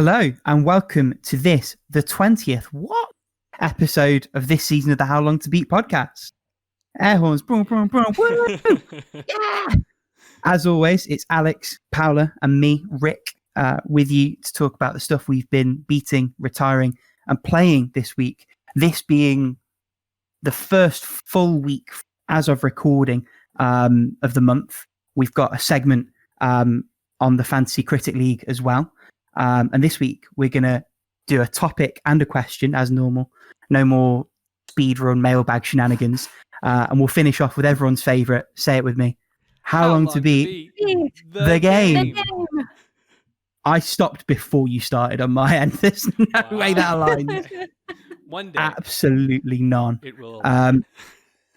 Hello and welcome to this, the 20th episode of this season of the How Long to Beat podcast. Air horns, boom, boom, boom, woo! Yeah! As always, it's Alex, Paula, and me, Rick, with you to talk about the stuff we've been beating, retiring, and playing this week. This being the first full week as of recording of the month. We've got a segment on the Fantasy Critic League as well. And this week, we're going to do a topic and a question as normal. No more speedrun mailbag shenanigans. And we'll finish off with everyone's favourite. Say it with me. How long to beat the game? I stopped before you started on my end. There's no way that aligns. One day. Absolutely none. It will.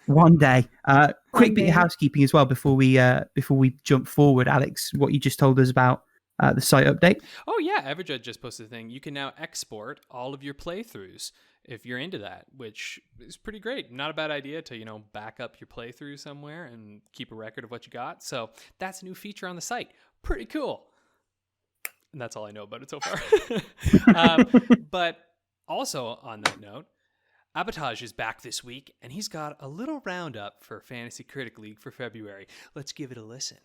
One day. Quick bit of housekeeping as well before we jump forward. Alex, what you just told us about the site update. Oh yeah, Abatage just posted a thing. You can now export all of your playthroughs if you're into that, which is pretty great. Not a bad idea to, back up your playthrough somewhere and keep a record of what you got. So that's a new feature on the site. Pretty cool. And that's all I know about it so far. But also on that note, Abatage is back this week, and he's got a little roundup for Fantasy Critic League for February. Let's give it a listen.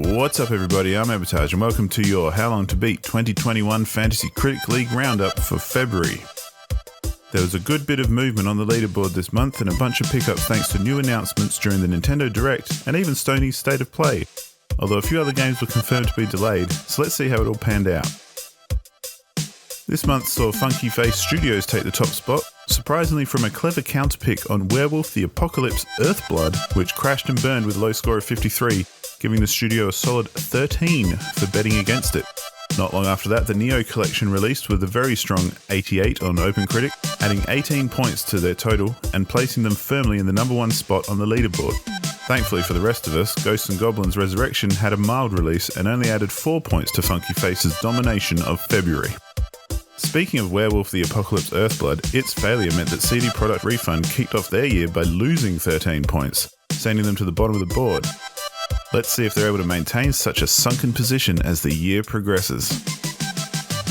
What's up, everybody? I'm Abatage, and welcome to your How Long to Beat 2021 Fantasy Critic League Roundup for February. There was a good bit of movement on the leaderboard this month and a bunch of pickups thanks to new announcements during the Nintendo Direct and even Stoney's State of Play, although a few other games were confirmed to be delayed, so let's see how it all panned out. This month saw Funky Face Studios take the top spot, surprisingly from a clever counterpick on Werewolf the Apocalypse Earthblood, which crashed and burned with a low score of 53, giving the studio a solid 13 for betting against it. Not long after that, the Neo Collection released with a very strong 88 on OpenCritic, adding 18 points to their total and placing them firmly in the number one spot on the leaderboard. Thankfully for the rest of us, Ghosts and Goblins Resurrection had a mild release and only added 4 points to Funky Face's domination of February. Speaking of Werewolf the Apocalypse Earthblood, its failure meant that CD Product Refund kicked off their year by losing 13 points, sending them to the bottom of the board. Let's see if they're able to maintain such a sunken position as the year progresses.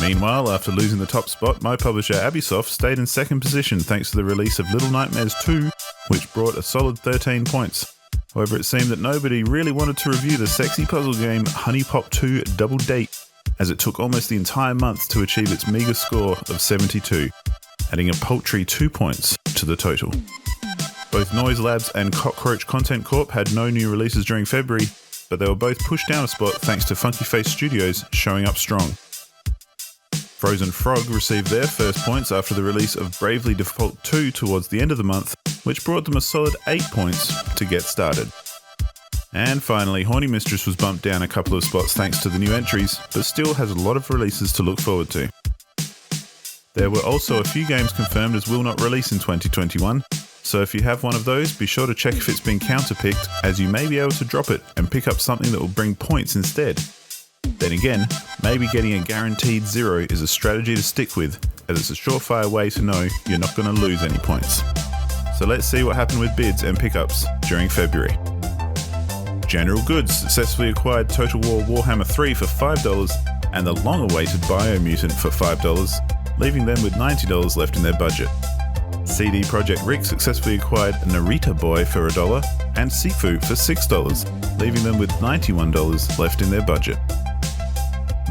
Meanwhile, after losing the top spot, my publisher Ubisoft stayed in second position thanks to the release of Little Nightmares 2, which brought a solid 13 points. However, it seemed that nobody really wanted to review the sexy puzzle game Honey Pop 2 Double Date, as it took almost the entire month to achieve its meagre score of 72, adding a paltry 2 points to the total. Both Noise Labs and Cockroach Content Corp had no new releases during February, but they were both pushed down a spot thanks to Funky Face Studios showing up strong. Frozen Frog received their first points after the release of Bravely Default 2 towards the end of the month, which brought them a solid 8 points to get started. And finally, Horny Mistress was bumped down a couple of spots thanks to the new entries, but still has a lot of releases to look forward to. There were also a few games confirmed as will not release in 2021, so if you have one of those, be sure to check if it's been counterpicked, as you may be able to drop it and pick up something that will bring points instead. Then again, maybe getting a guaranteed 0 is a strategy to stick with, as it's a surefire way to know you're not going to lose any points. So let's see what happened with bids and pickups during February. General Goods successfully acquired Total War Warhammer 3 for $5 and the long-awaited Biomutant for $5, leaving them with $90 left in their budget. CD Projekt Rick successfully acquired Narita Boy for $1 and Sifu for $6, leaving them with $91 left in their budget.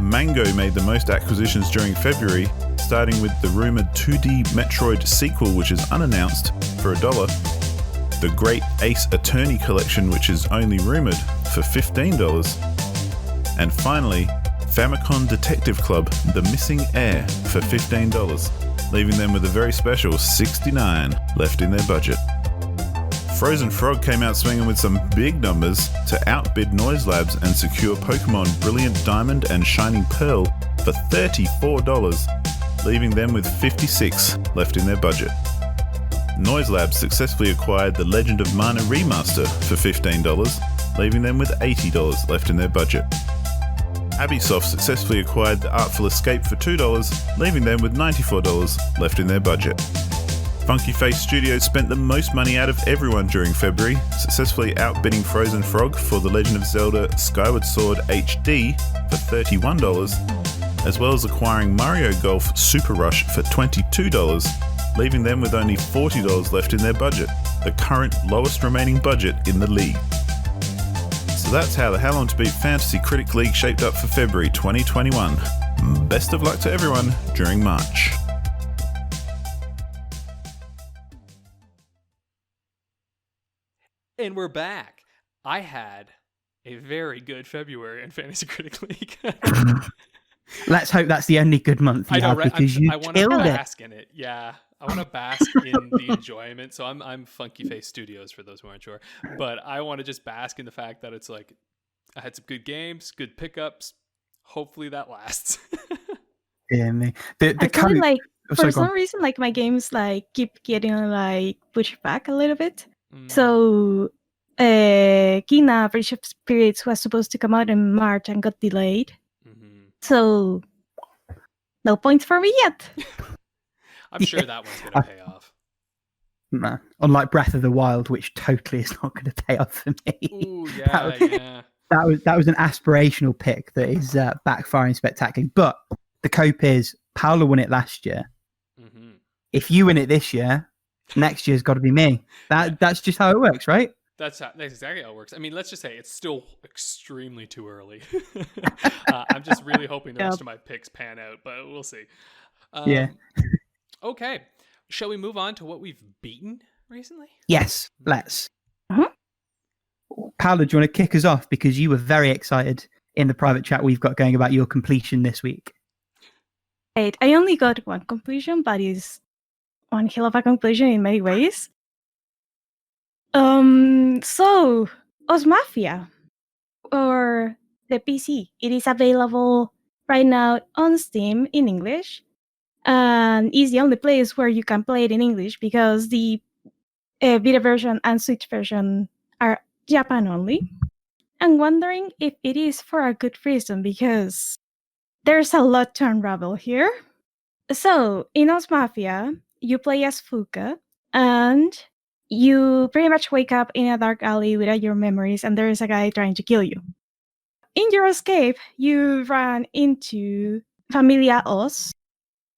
Mango made the most acquisitions during February, starting with the rumoured 2D Metroid sequel, which is unannounced, for $1, the Great Ace Attorney Collection, which is only rumoured, for $15, and finally, Famicom Detective Club The Missing Heir for $15, leaving them with a very special $69 left in their budget. Frozen Frog came out swinging with some big numbers to outbid Noise Labs and secure Pokemon Brilliant Diamond and Shining Pearl for $34, leaving them with $56 left in their budget. Noise Labs successfully acquired The Legend of Mana Remaster for $15, leaving them with $80 left in their budget. Ubisoft successfully acquired The Artful Escape for $2, leaving them with $94 left in their budget. Funky Face Studios spent the most money out of everyone during February, successfully outbidding Frozen Frog for The Legend of Zelda Skyward Sword HD for $31, as well as acquiring Mario Golf Super Rush for $22, leaving them with only $40 left in their budget, the current lowest remaining budget in the league. So that's how the How Long to Beat Fantasy Critic League shaped up for February 2021. Best of luck to everyone during March. And we're back. I had a very good February in Fantasy Critic League. Let's hope that's the only good month you have, right? because I you want to killed it. bask in it. Yeah, I want to bask in the enjoyment. So I'm Funky Face Studios for those who aren't sure, but I want to just bask in the fact that it's like I had some good games, good pickups. Hopefully that lasts. Yeah, me. The I feel code. like Oh, for sorry, go on. some reason, like my games like keep getting like pushed back a little bit. Mm. So, Kina Bridge of Spirits was supposed to come out in March and got delayed. Mhm. So, no points for me yet. I'm sure that one's gonna pay off. Nah. Unlike Breath of the Wild, which totally is not going to pay off for me. Ooh, yeah, yeah. That was an aspirational pick that is backfiring spectacularly. But the cope is Paula won it last year. Mm-hmm. If you win it this year, next year's got to be me. That's just how it works, right? That's exactly how it works. I mean, let's just say it's still extremely too early. I'm just really hoping the rest of my picks pan out, but we'll see. Yeah. Okay. Shall we move on to what we've beaten recently? Yes, let's. Uh-huh. Paula, do you want to kick us off? Because you were very excited in the private chat we've got going about your completion this week. Right. I only got one completion, but it's one hell of a completion in many ways. So Os Mafia or the PC, it is available right now on Steam in English, and is the only place where you can play it in English because the Vita version and Switch version are Japan only. I'm wondering if it is for a good reason because there's a lot to unravel here. So in Os Mafia, you play as Fuka, and you pretty much wake up in a dark alley without your memories, and there is a guy trying to kill you. In your escape, you run into Familia Oz,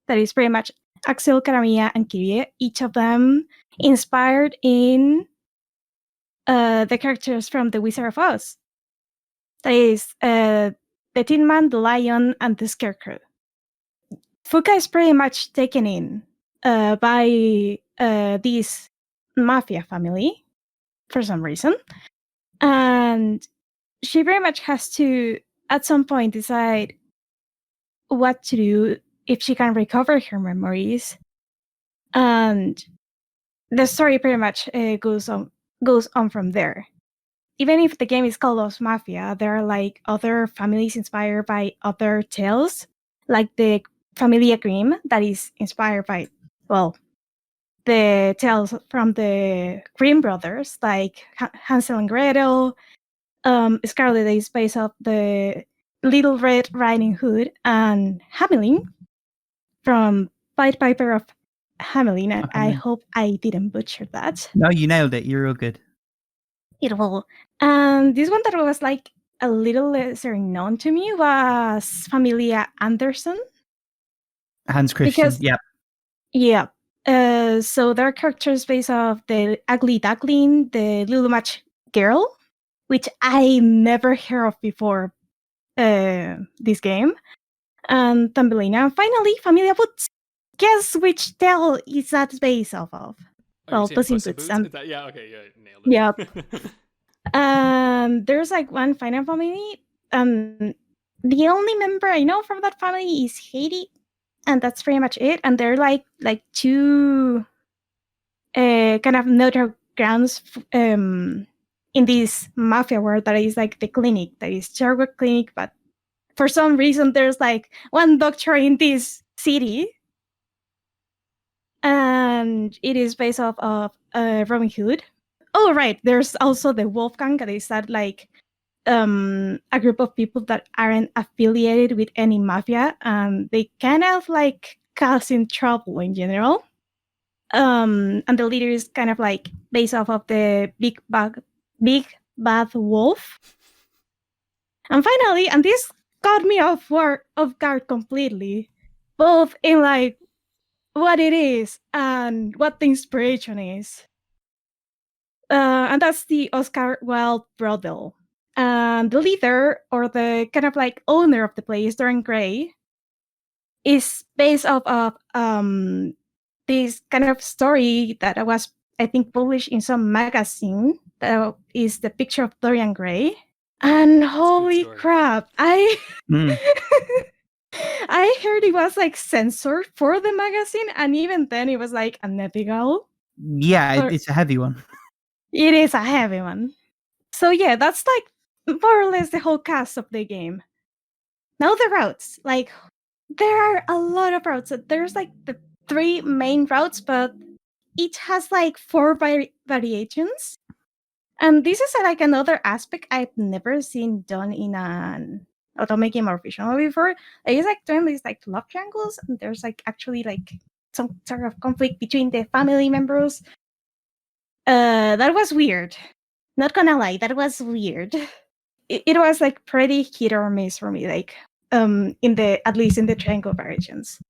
that is pretty much Axel, Karamia, and Kirie, each of them inspired in the characters from The Wizard of Oz. That is the Tin Man, the Lion, and the Scarecrow. Fuka is pretty much taken in by this mafia family for some reason, and she very much has to at some point decide what to do if she can recover her memories, and the story pretty much goes on from there. Even if the game is called Os Mafia, there are like other families inspired by other tales, like the Familia Grimm that is inspired by, well, the tales from the Grimm brothers, like Hansel and Gretel. Scarlet is based off the Little Red Riding Hood, and Hamelin from Pied Piper of Hamelin. And I hope I didn't butcher that. No, you nailed it. You're all good. Beautiful. And this one that was like a little lesser known to me was Familia Anderson. Hans Christian. Because, yeah. So there are characters based off the Ugly Duckling, the Little Match Girl, which I never heard of before this game, and Thumbelina. And finally, Familia Boots. Guess which tale is that based off of? Well, Puss in Boots. Yeah, okay, yeah, nailed it. Yep. There's like one final family. The only member I know from that family is Haiti, and that's pretty much it. And they're like two kind of neutral grounds in this mafia world that is like the clinic, that is Sherwood Clinic, but for some reason there's like one doctor in this city, and it is based off of Robin Hood. Oh right, there's also the Wolfgang, that is that like a group of people that aren't affiliated with any mafia, and they kind of like causing trouble in general. And the leader is kind of like based off of the big bad wolf. And finally, and this caught me off guard completely, both in like what it is and what the inspiration is. And that's the Oscar Wilde brothel. And the leader, or the kind of like owner of the place, Dorian Gray, is based off of this kind of story that was, I think, published in some magazine. That is the picture of Dorian Gray. And holy crap, Mm. I heard it was like censored for the magazine, and even then it was like unethical. Yeah, Or- it's a heavy one. It is a heavy one. So yeah, that's like more or less the whole cast of the game. Now the routes, like there are a lot of routes. There's like the 3 main routes, but each has like 4 variations. And this is like another aspect I've never seen done in an automate game or fictional before. Like, it's like doing these like love triangles, and there's like actually like some sort of conflict between the family members. That was weird. Not gonna lie, that was weird. It was like pretty hit or miss for me, like at least in the triangle variations.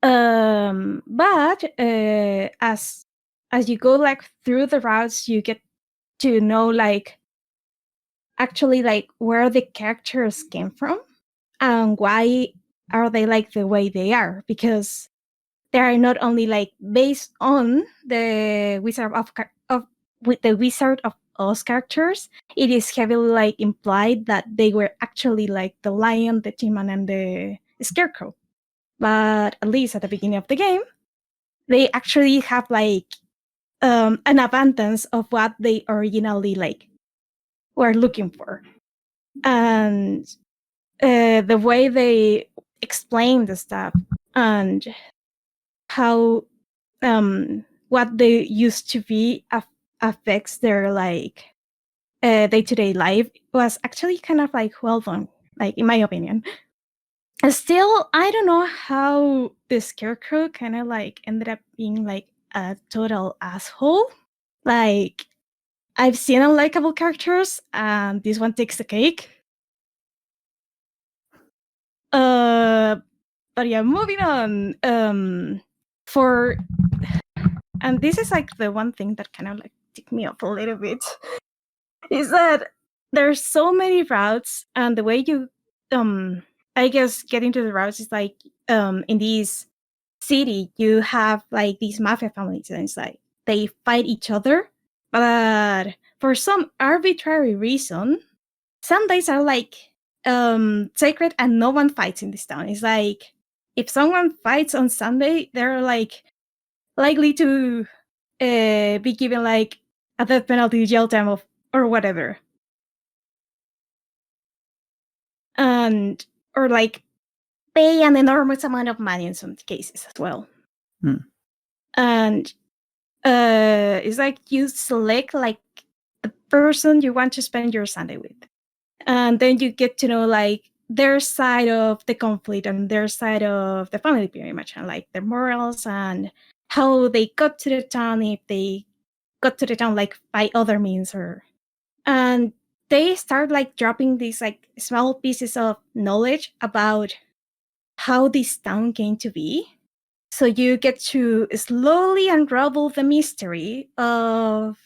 But as you go like through the routes, you get to know like actually like where the characters came from and why are they like the way they are, because they are not only like based on the with the Wizard of Oz characters. It is heavily like implied that they were actually like the lion, the Tin-Man, and the Scarecrow. But at least at the beginning of the game, they actually have like an abundance of what they originally like were looking for, and the way they explain the stuff and how what they used to be affects their like day-to-day life was actually kind of like well done, like in my opinion. And still, I don't know how the Scarecrow kind of like ended up being like a total asshole. Like, I've seen unlikable characters, and this one takes the cake. But yeah, moving on. And this is like the one thing that kind of like ticked me off a little bit, is that there's so many routes, and the way you I guess get into the routes is like in this city you have like these mafia families, and it's like they fight each other, but for some arbitrary reason Sundays are like sacred and no one fights in this town. It's like if someone fights on Sunday, they're like likely to be given like a death penalty, jail time or whatever. And or like pay an enormous amount of money in some cases as well. And it's like you select like the person you want to spend your Sunday with, and then you get to know like their side of the conflict and their side of the family very much, and like their morals and how they got to the town, if they got to the town like by other means, or and they start like dropping these like small pieces of knowledge about how this town came to be. So you get to slowly unravel the mystery of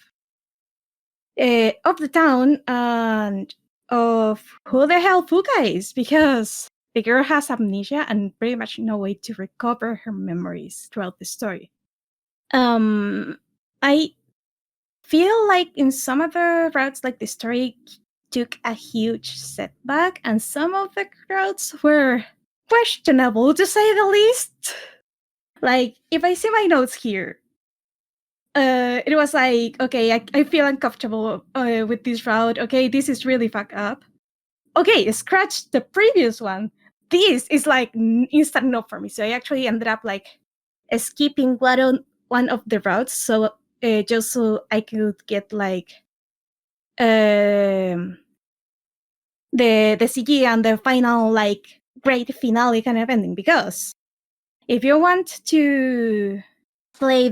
the town and of who the hell Fuka is, because the girl has amnesia and pretty much no way to recover her memories throughout the story. I feel like in some of the routes, like the story took a huge setback, and some of the routes were questionable, to say the least. Like, if I see my notes here, it was like, okay, I feel uncomfortable with this route. Okay, this is really fucked up. Okay, scratch the previous one. This is like instant no for me. So I actually ended up like skipping one of the routes, so just so I could get like the CG and the final like great finale kind of ending, because if you want to play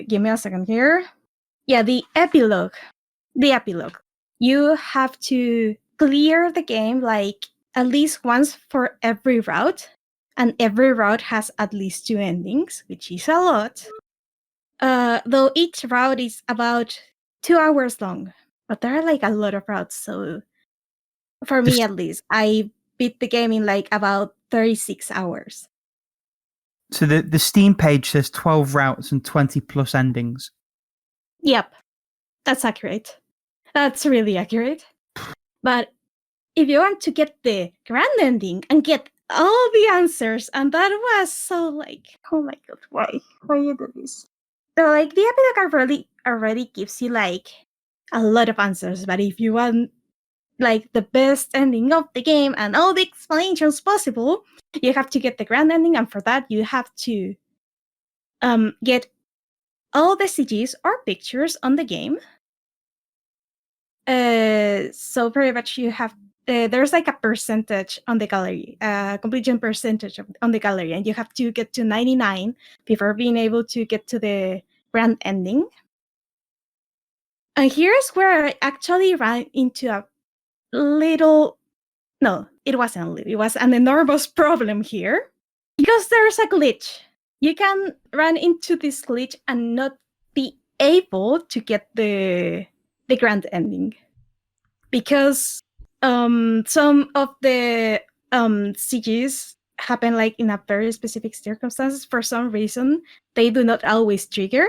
give me a second here. Yeah, the epilogue. You have to clear the game like at least once for every route, and every route has at least 2 endings, which is a lot. Though each route is about 2 hours long, but there are like a lot of routes. So for me, at least, I beat the game in like about 36 hours. So the Steam page says 12 routes and 20 plus endings. Yep, that's accurate. That's really accurate. But if you want to get the grand ending and get all the answers, and that was so like, oh my god, why you do this? So like the epilogue already gives you like a lot of answers, but if you want like the best ending of the game and all the explanations possible, you have to get the grand ending, and for that you have to get all the CGs or pictures on the game. So pretty much you have there's like a percentage on the gallery, completion percentage on the gallery, and you have to get to 99 before being able to get to the grand ending. And here's where I actually ran into a little... No, it wasn't a little. It was an enormous problem here. Because there's a glitch. You can run into this glitch and not be able to get the grand ending. Because some of the CGs happen like in a very specific circumstances. For some reason, they do not always trigger.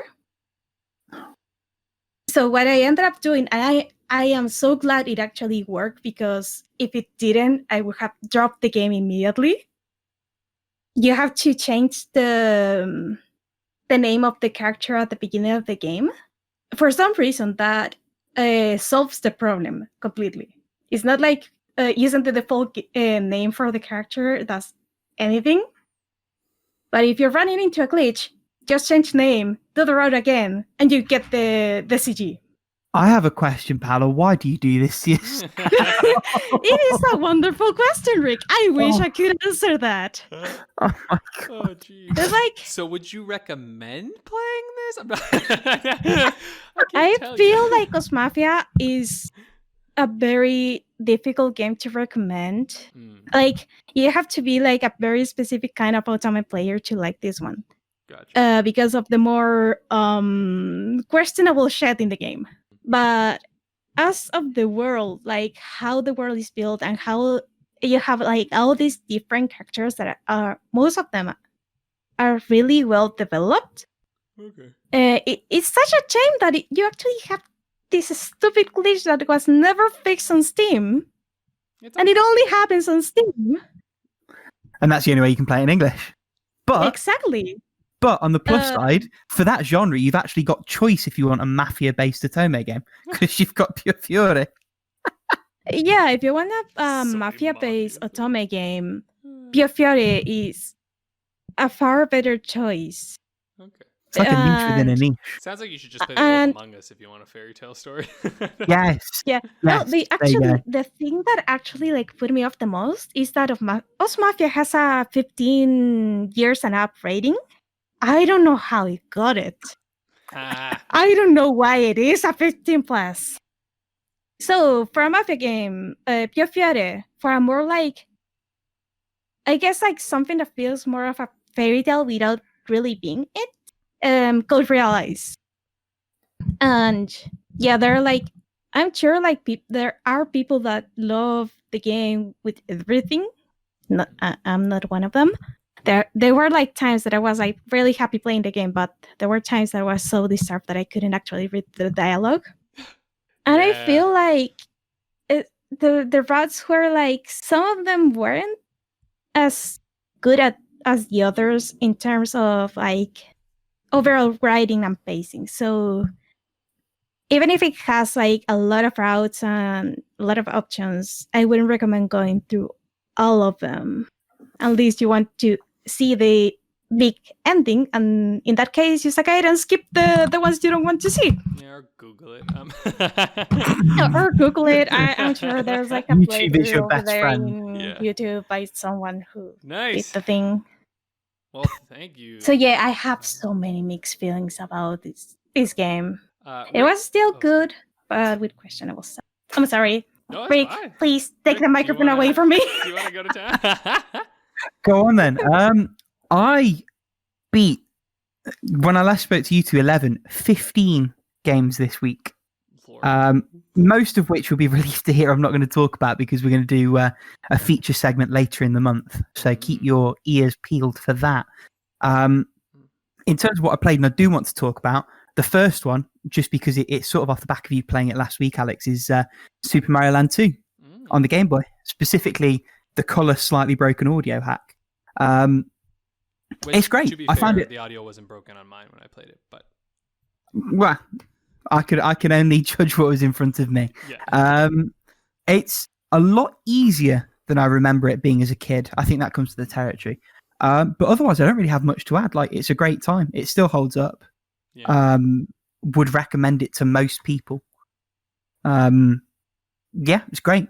So what I ended up doing, and I am so glad it actually worked, because if it didn't, I would have dropped the game immediately. You have to change the name of the character at the beginning of the game. For some reason, that solves the problem completely. It's not like using the default name for the character does anything. But if you're running into a glitch, just change name, do the route again, and you get the CG. I have a question, Paula. Why do you do this? Yes. It is a wonderful question, Rick. I wish I could answer that. Oh my god. Oh, geez. It's like, So would you recommend playing this? I'm not... I feel like Ghost Mafia is a very difficult game to recommend. Like, you have to be like a very specific kind of Otome player to like this one. Gotcha. Because of the more questionable shit in the game. But as of the world, like how the world is built and how you have like all these different characters that are, most of them are really well developed. Okay. It's such a shame that you actually have this stupid glitch that was never fixed on Steam. And it only happens on Steam. And that's the only way you can play it in English. But Exactly. But on the plus side, for that genre, you've actually got choice if you want a mafia-based Otome game, because you've got Pure Fury. Yeah, if you want a So mafia-based mafia. Otome game, Pure Fury is a far better choice. Okay. It's like a niche within a And- niche. Sounds like you should just play The Wolf And- Among Us if you want a fairy tale story. Yes. Yeah. No, Yes, there you go. the thing that actually like put me off the most is that Os Mafia has a 15 years and up rating. I don't know how it got it. Ah, I don't know why it is a 15 plus. So for a Mafia game, Pio Fiore, for a more like, I guess like something that feels more of a fairy tale without really being it, Code Realize. And yeah, there are like, I'm sure like there are people that love the game with everything. I'm not one of them. There were like times that I was like really happy playing the game, but there were times that I was so disturbed that I couldn't actually read the dialogue. And I Yeah. feel like the routes were like, some of them weren't as good as the others in terms of like overall writing and pacing. So even if it has like a lot of routes and a lot of options, I wouldn't recommend going through all of them. Unless you want to see the big ending, and in that case, use a guide and skip the ones you don't want to see. yeah, or Google it. Or Google it. I'm sure there's like a YouTube is playthrough your over best there friend. in Yeah. YouTube by someone who did Nice. the thing. Well, thank you. So yeah, I have so many mixed feelings about this game. It Rick- was still oh, good, but with questionable stuff. I'm sorry. No, that's Rick, fine. please take Rick, the microphone away from me. Do you want to go to town? Go on then. I beat, when I last spoke to you two, 15 games this week. Lord. Most of which will be released here. I'm not going to talk about because we're going to do a feature segment later in the month. So keep your ears peeled for that. In terms of what I played, and I do want to talk about, the first one, just because it's sort of off the back of you playing it last week, Alex, is Super Mario Land 2 on the Game Boy. Specifically, the color slightly broken audio hack. It's great. To be I fair, found it. the audio wasn't broken on mine when I played it, but Well, I can only judge what was in front of me. yeah. It's a lot easier than I remember it being as a kid. I think that comes to the territory. But otherwise, I don't really have much to add. Like, it's a great time. It still holds up. Yeah. Would recommend it to most people. Yeah, it's great.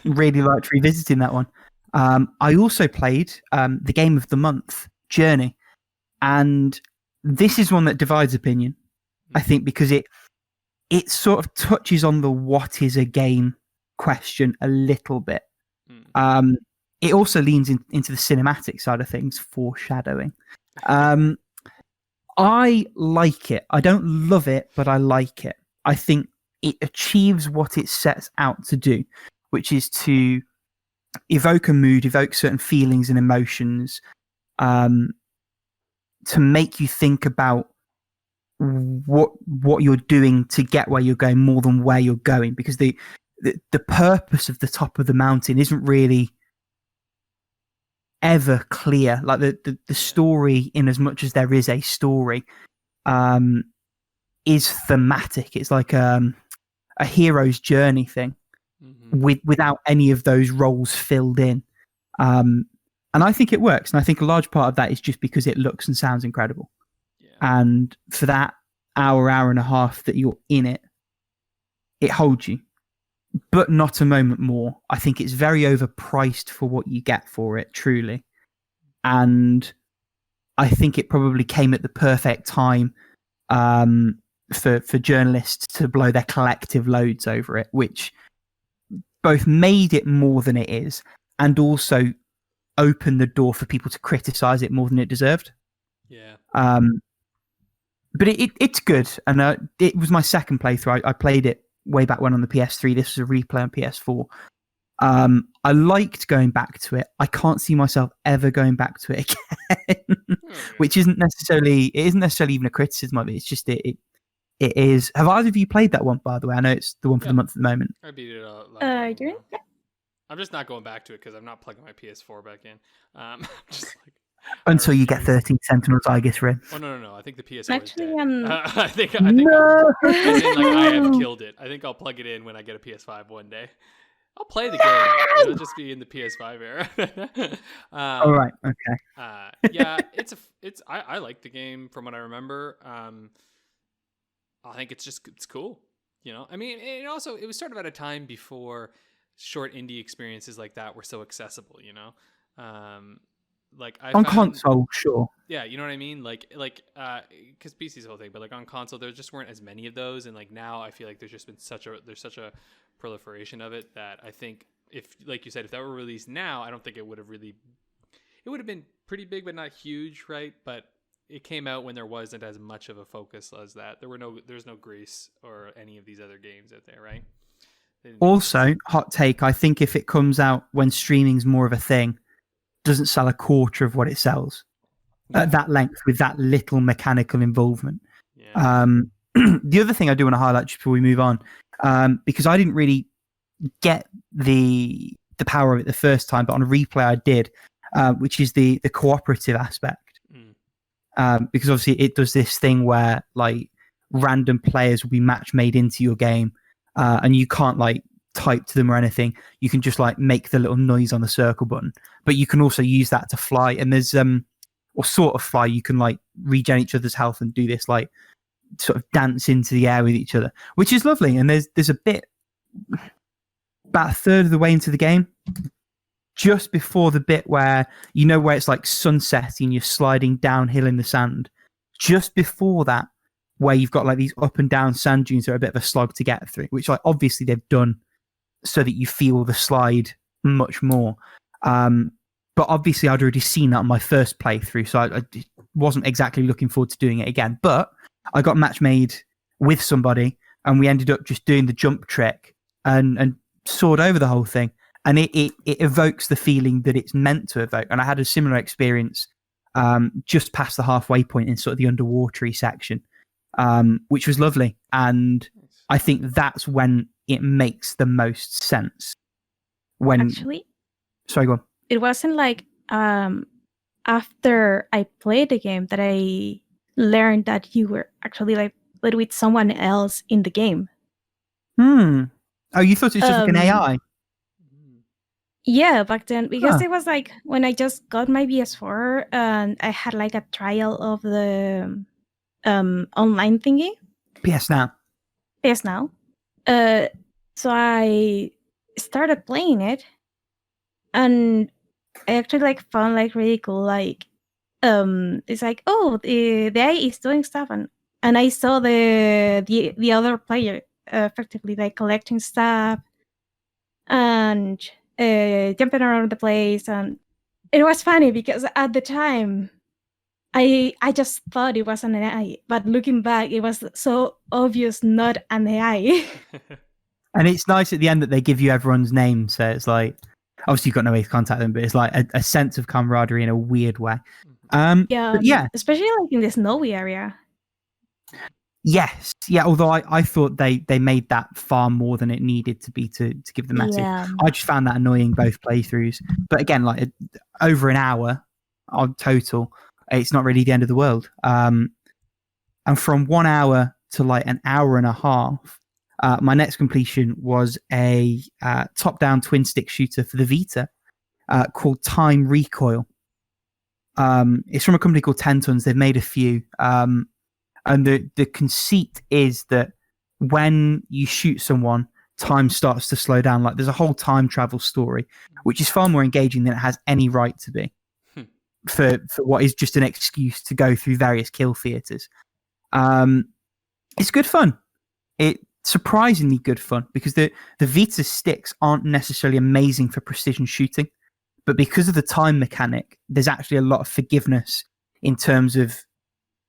Really liked revisiting that one. I also played the game of the month, Journey, and this is one that divides opinion. I think because it sort of touches on the what is a game question a little bit. It also leans into the cinematic side of things, foreshadowing. I like it. I don't love it, but I like it. I think it achieves what it sets out to do, which is to evoke a mood, evoke certain feelings and emotions, to make you think about what you're doing to get where you're going more than where you're going, because the purpose of the top of the mountain isn't really ever clear. Like the story, in as much as there is a story, is thematic. It's like a hero's journey thing, without any of those roles filled in. And I think it works, and I think a large part of that is just because it looks and sounds incredible. And for that hour and a half that you're in it, it holds you, but not a moment more. I think it's very overpriced for what you get for it, truly. And I think it probably came at the perfect time for journalists to blow their collective loads over it, which both made it more than it is and also opened the door for people to criticize it more than it deserved. Yeah. But it's good, and it was my second playthrough. I played it way back when on the PS3. This was a replay on PS4. I liked going back to it. I can't see myself ever going back to it again, which isn't necessarily even a criticism of it. It's just it is. Have either of you played that one, by the way? I know it's the one for the month at the moment. I beat it You're I'm just not going back to it because I'm not plugging my PS4 back in. Just like Until you get 13 Sentinel Tigers in. Oh no! I think the PS4 Actually, is dead. I think No! I have killed it. I think I'll plug it in when I get a PS5 one day. I'll play the game. It'll just be in the PS5 era. All right. Okay. Yeah, I like the game from what I remember. I think it's cool. You know, I mean, it was sort of at a time before short indie experiences like that were so accessible. You know, like I on found, console, sure. Yeah, you know what I mean. Like, because PC's the whole thing, but like on console, there just weren't as many of those, and like now, I feel like there's such a proliferation of it that I think if, like you said, if that were released now, I don't think it would have been pretty big, but not huge, right? But it came out when there wasn't as much of a focus as that. There's no Grease or any of these other games out there, right? Also, hot take, I think if it comes out when streaming's more of a thing, doesn't sell a quarter of what it sells at that length with that little mechanical involvement. Yeah. The other thing I do want to highlight just before we move on, because I didn't really get the power of it the first time, but on a replay I did, which is the cooperative aspect. Because obviously it does this thing where like random players will be match made into your game, and you can't like type to them or anything. You can just like make the little noise on the circle button, but you can also use that to fly, and there's or sort of fly. You can like regen each other's health and do this like sort of dance into the air with each other, which is lovely. And there's a bit about a third of the way into the game, just before the bit where, you know, where it's like sunsetting, you're sliding downhill in the sand. Just before that, where you've got like these up and down sand dunes that are a bit of a slog to get through, which like obviously they've done so that you feel the slide much more. But obviously I'd already seen that on my first playthrough, so I wasn't exactly looking forward to doing it again. But I got match made with somebody, and we ended up just doing the jump trick and soared over the whole thing. And it evokes the feeling that it's meant to evoke. And I had a similar experience just past the halfway point in sort of the underwatery section, which was lovely. And I think that's when it makes the most sense. Actually, sorry, go on. It wasn't like after I played the game that I learned that you were actually like played with someone else in the game. Oh, you thought it was just like an AI? Yeah, back then, because it was like when I just got my PS4 and I had like a trial of the online thingy. PS Now. PS Now. So I started playing it, and I actually like found like really cool, like it's like, oh, the AI is doing stuff, and I saw the other player effectively like collecting stuff and jumping around the place. And it was funny because at the time I just thought it was an AI, but looking back, it was so obvious not an AI. And it's nice at the end that they give you everyone's name, so it's like, obviously you've got no way to contact them, but it's like a sense of camaraderie in a weird way. Yeah, especially like in the snowy area. Yes, yeah. Although I thought they made that far more than it needed to be to give the message. Yeah. I just found that annoying both playthroughs. But again, like over an hour on total, it's not really the end of the world. And from 1 hour to like an hour and a half, my next completion was a top-down twin-stick shooter for the Vita called Time Recoil. It's from a company called 10 Tons. They've made a few. And the conceit is that when you shoot someone, time starts to slow down. Like there's a whole time travel story, which is far more engaging than it has any right to be for what is just an excuse to go through various kill theaters. It's good fun. It's surprisingly good fun because the Vita sticks aren't necessarily amazing for precision shooting, but because of the time mechanic, there's actually a lot of forgiveness in terms of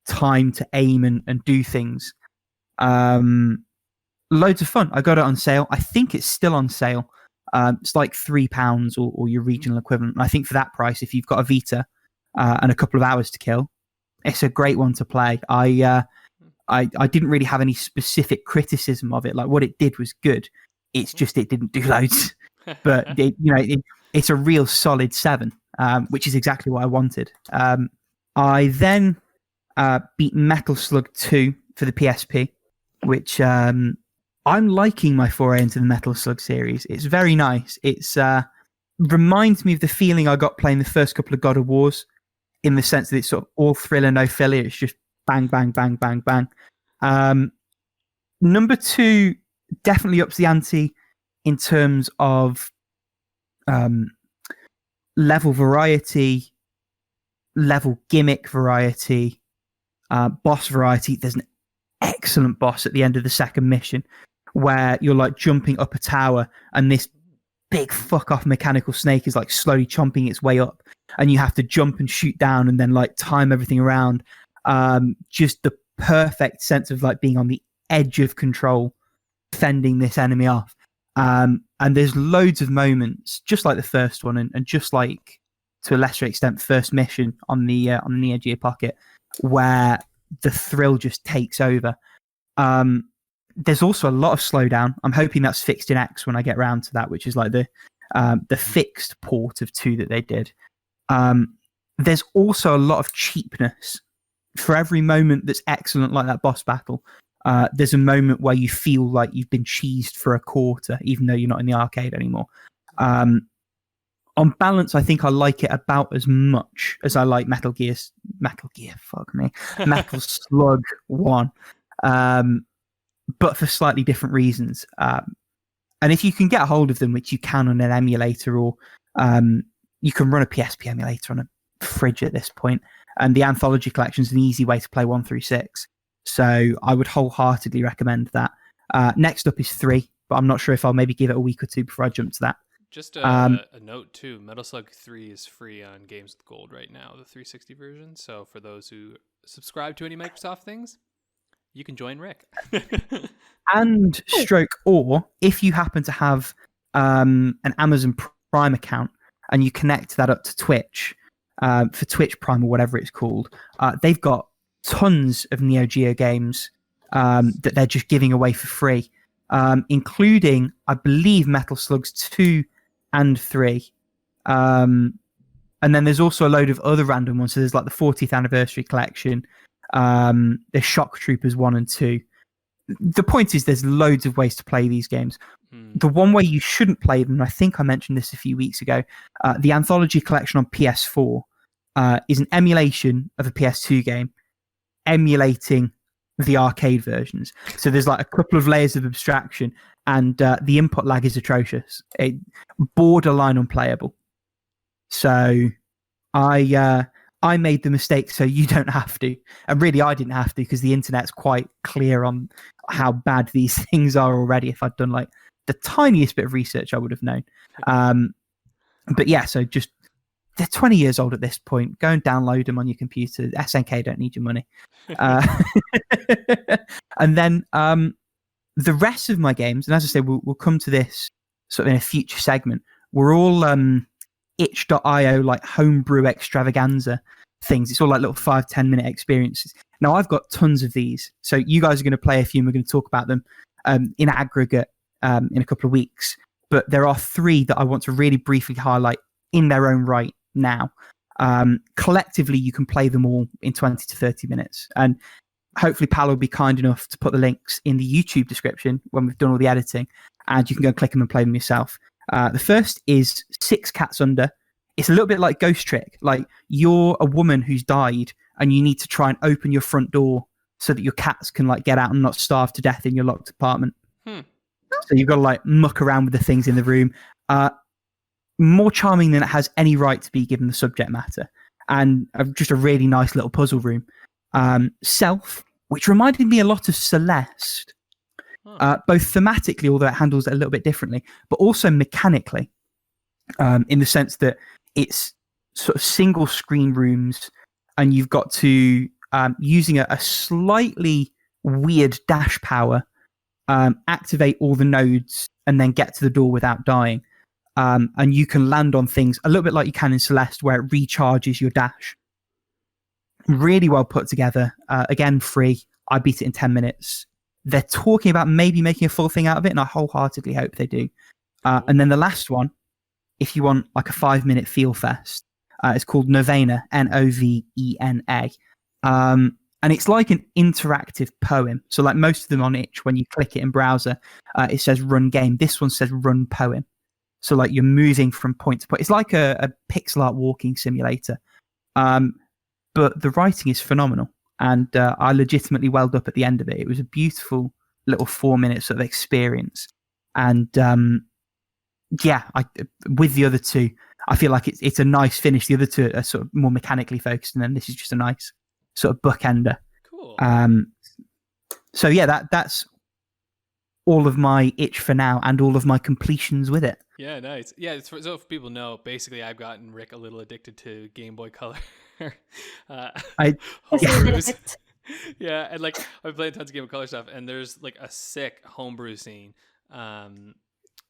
time to aim and do things. Loads of fun. I got it on sale. I think it's still on sale. It's like £3 or your regional equivalent. And I think for that price, if you've got a Vita and a couple of hours to kill, it's a great one to play. I didn't really have any specific criticism of it. Like what it did was good. It's just it didn't do loads. But it's a real solid 7, which is exactly what I wanted. I then beat Metal Slug 2 for the PSP, which I'm liking my foray into the Metal Slug series. It's very nice. It's reminds me of the feeling I got playing the first couple of God of Wars, in the sense that it's sort of all thriller, no filler. It's just bang, bang, bang, bang, bang. Number 2 definitely ups the ante in terms of level variety, level gimmick variety, boss variety. There's an excellent boss at the end of the second mission where you're like jumping up a tower and this big fuck off mechanical snake is like slowly chomping its way up and you have to jump and shoot down and then like time everything around. Just the perfect sense of like being on the edge of control, fending this enemy off. And there's loads of moments just like the first one and just like to a lesser extent first mission on the Neo Geo Pocket, where the thrill just takes over. There's also a lot of slowdown. I'm hoping that's fixed in X when I get around to that, which is like the fixed port of 2 that they did. There's also a lot of cheapness. For every moment that's excellent, like that boss battle, there's a moment where you feel like you've been cheesed for a quarter, even though you're not in the arcade anymore. On balance, I think I like it about as much as I like Metal Slug 1, but for slightly different reasons. And if you can get a hold of them, which you can on an emulator or You can run a PSP emulator on a fridge at this point, and the Anthology Collection is an easy way to play 1 through 6. So I would wholeheartedly recommend that. Next up is 3, but I'm not sure if I'll maybe give it a week or two before I jump to that. Just a note too, Metal Slug 3 is free on Games with Gold right now, the 360 version. So for those who subscribe to any Microsoft things, you can join Rick. And stroke, or if you happen to have an Amazon Prime account and you connect that up to Twitch, for Twitch Prime or whatever it's called, they've got tons of Neo Geo games that they're just giving away for free, including, I believe, Metal Slugs 2 and 3. And then there's also a load of other random ones. So there's like the 40th Anniversary Collection. There's Shock Troopers 1 and 2. The point is there's loads of ways to play these games. The one way you shouldn't play them, and I think I mentioned this a few weeks ago, the Anthology Collection on PS4 is an emulation of a PS2 game, emulating the arcade versions. So there's like a couple of layers of abstraction, and the input lag is atrocious. Borderline unplayable. So I made the mistake so you don't have to. And really, I didn't have to, because the internet's quite clear on how bad these things are already. If I'd done like the tiniest bit of research, I would have known. But yeah, so just, they're 20 years old at this point. Go and download them on your computer. SNK don't need your money. And then the rest of my games, and as I say, we'll come to this sort of in a future segment, we're all itch.io like homebrew extravaganza things. It's all like little 5-10 minute experiences. Now I've got tons of these, so you guys are going to play a few and we're going to talk about them in aggregate in a couple of weeks, but there are 3 that I want to really briefly highlight in their own right now. Collectively you can play them all in 20 to 30 minutes, and hopefully Paula will be kind enough to put the links in the YouTube description when we've done all the editing, and you can go and click them and play them yourself. The first is 6 Cats Under. It's a little bit like Ghost Trick. Like, you're a woman who's died and you need to try and open your front door so that your cats can like get out and not starve to death in your locked apartment. So you've got to like muck around with the things in the room. More charming than it has any right to be given the subject matter. And just a really nice little puzzle room. Self, which reminded me a lot of Celeste. Both thematically, although it handles it a little bit differently, but also mechanically, in the sense that it's sort of single screen rooms, and you've got to, using a slightly weird dash power, activate all the nodes and then get to the door without dying. And you can land on things a little bit like you can in Celeste, where it recharges your dash. Really well put together. Again, free. I beat it in 10 minutes. They're talking about maybe making a full thing out of it, and I wholeheartedly hope they do. And then the last one, if you want like a 5-minute feel fest, it's called Novena, Novena. And it's like an interactive poem. So like most of them on itch, when you click it in browser, it says run game. This one says run poem. So like you're moving from point to point. It's like a pixel art walking simulator. But the writing is phenomenal. And I legitimately welled up at the end of it. It was a beautiful little 4-minute sort of experience. And with the other 2, I feel like it's a nice finish. The other 2 are sort of more mechanically focused, and then this is just a nice sort of bookender. Cool. So yeah, that's all of my itch for now, and all of my completions with it. Yeah, nice. Yeah, so if people know, basically I've gotten Rick a little addicted to Game Boy Color. Yeah, and like I've been playing tons of Game Boy Color stuff, and there's like a sick homebrew scene.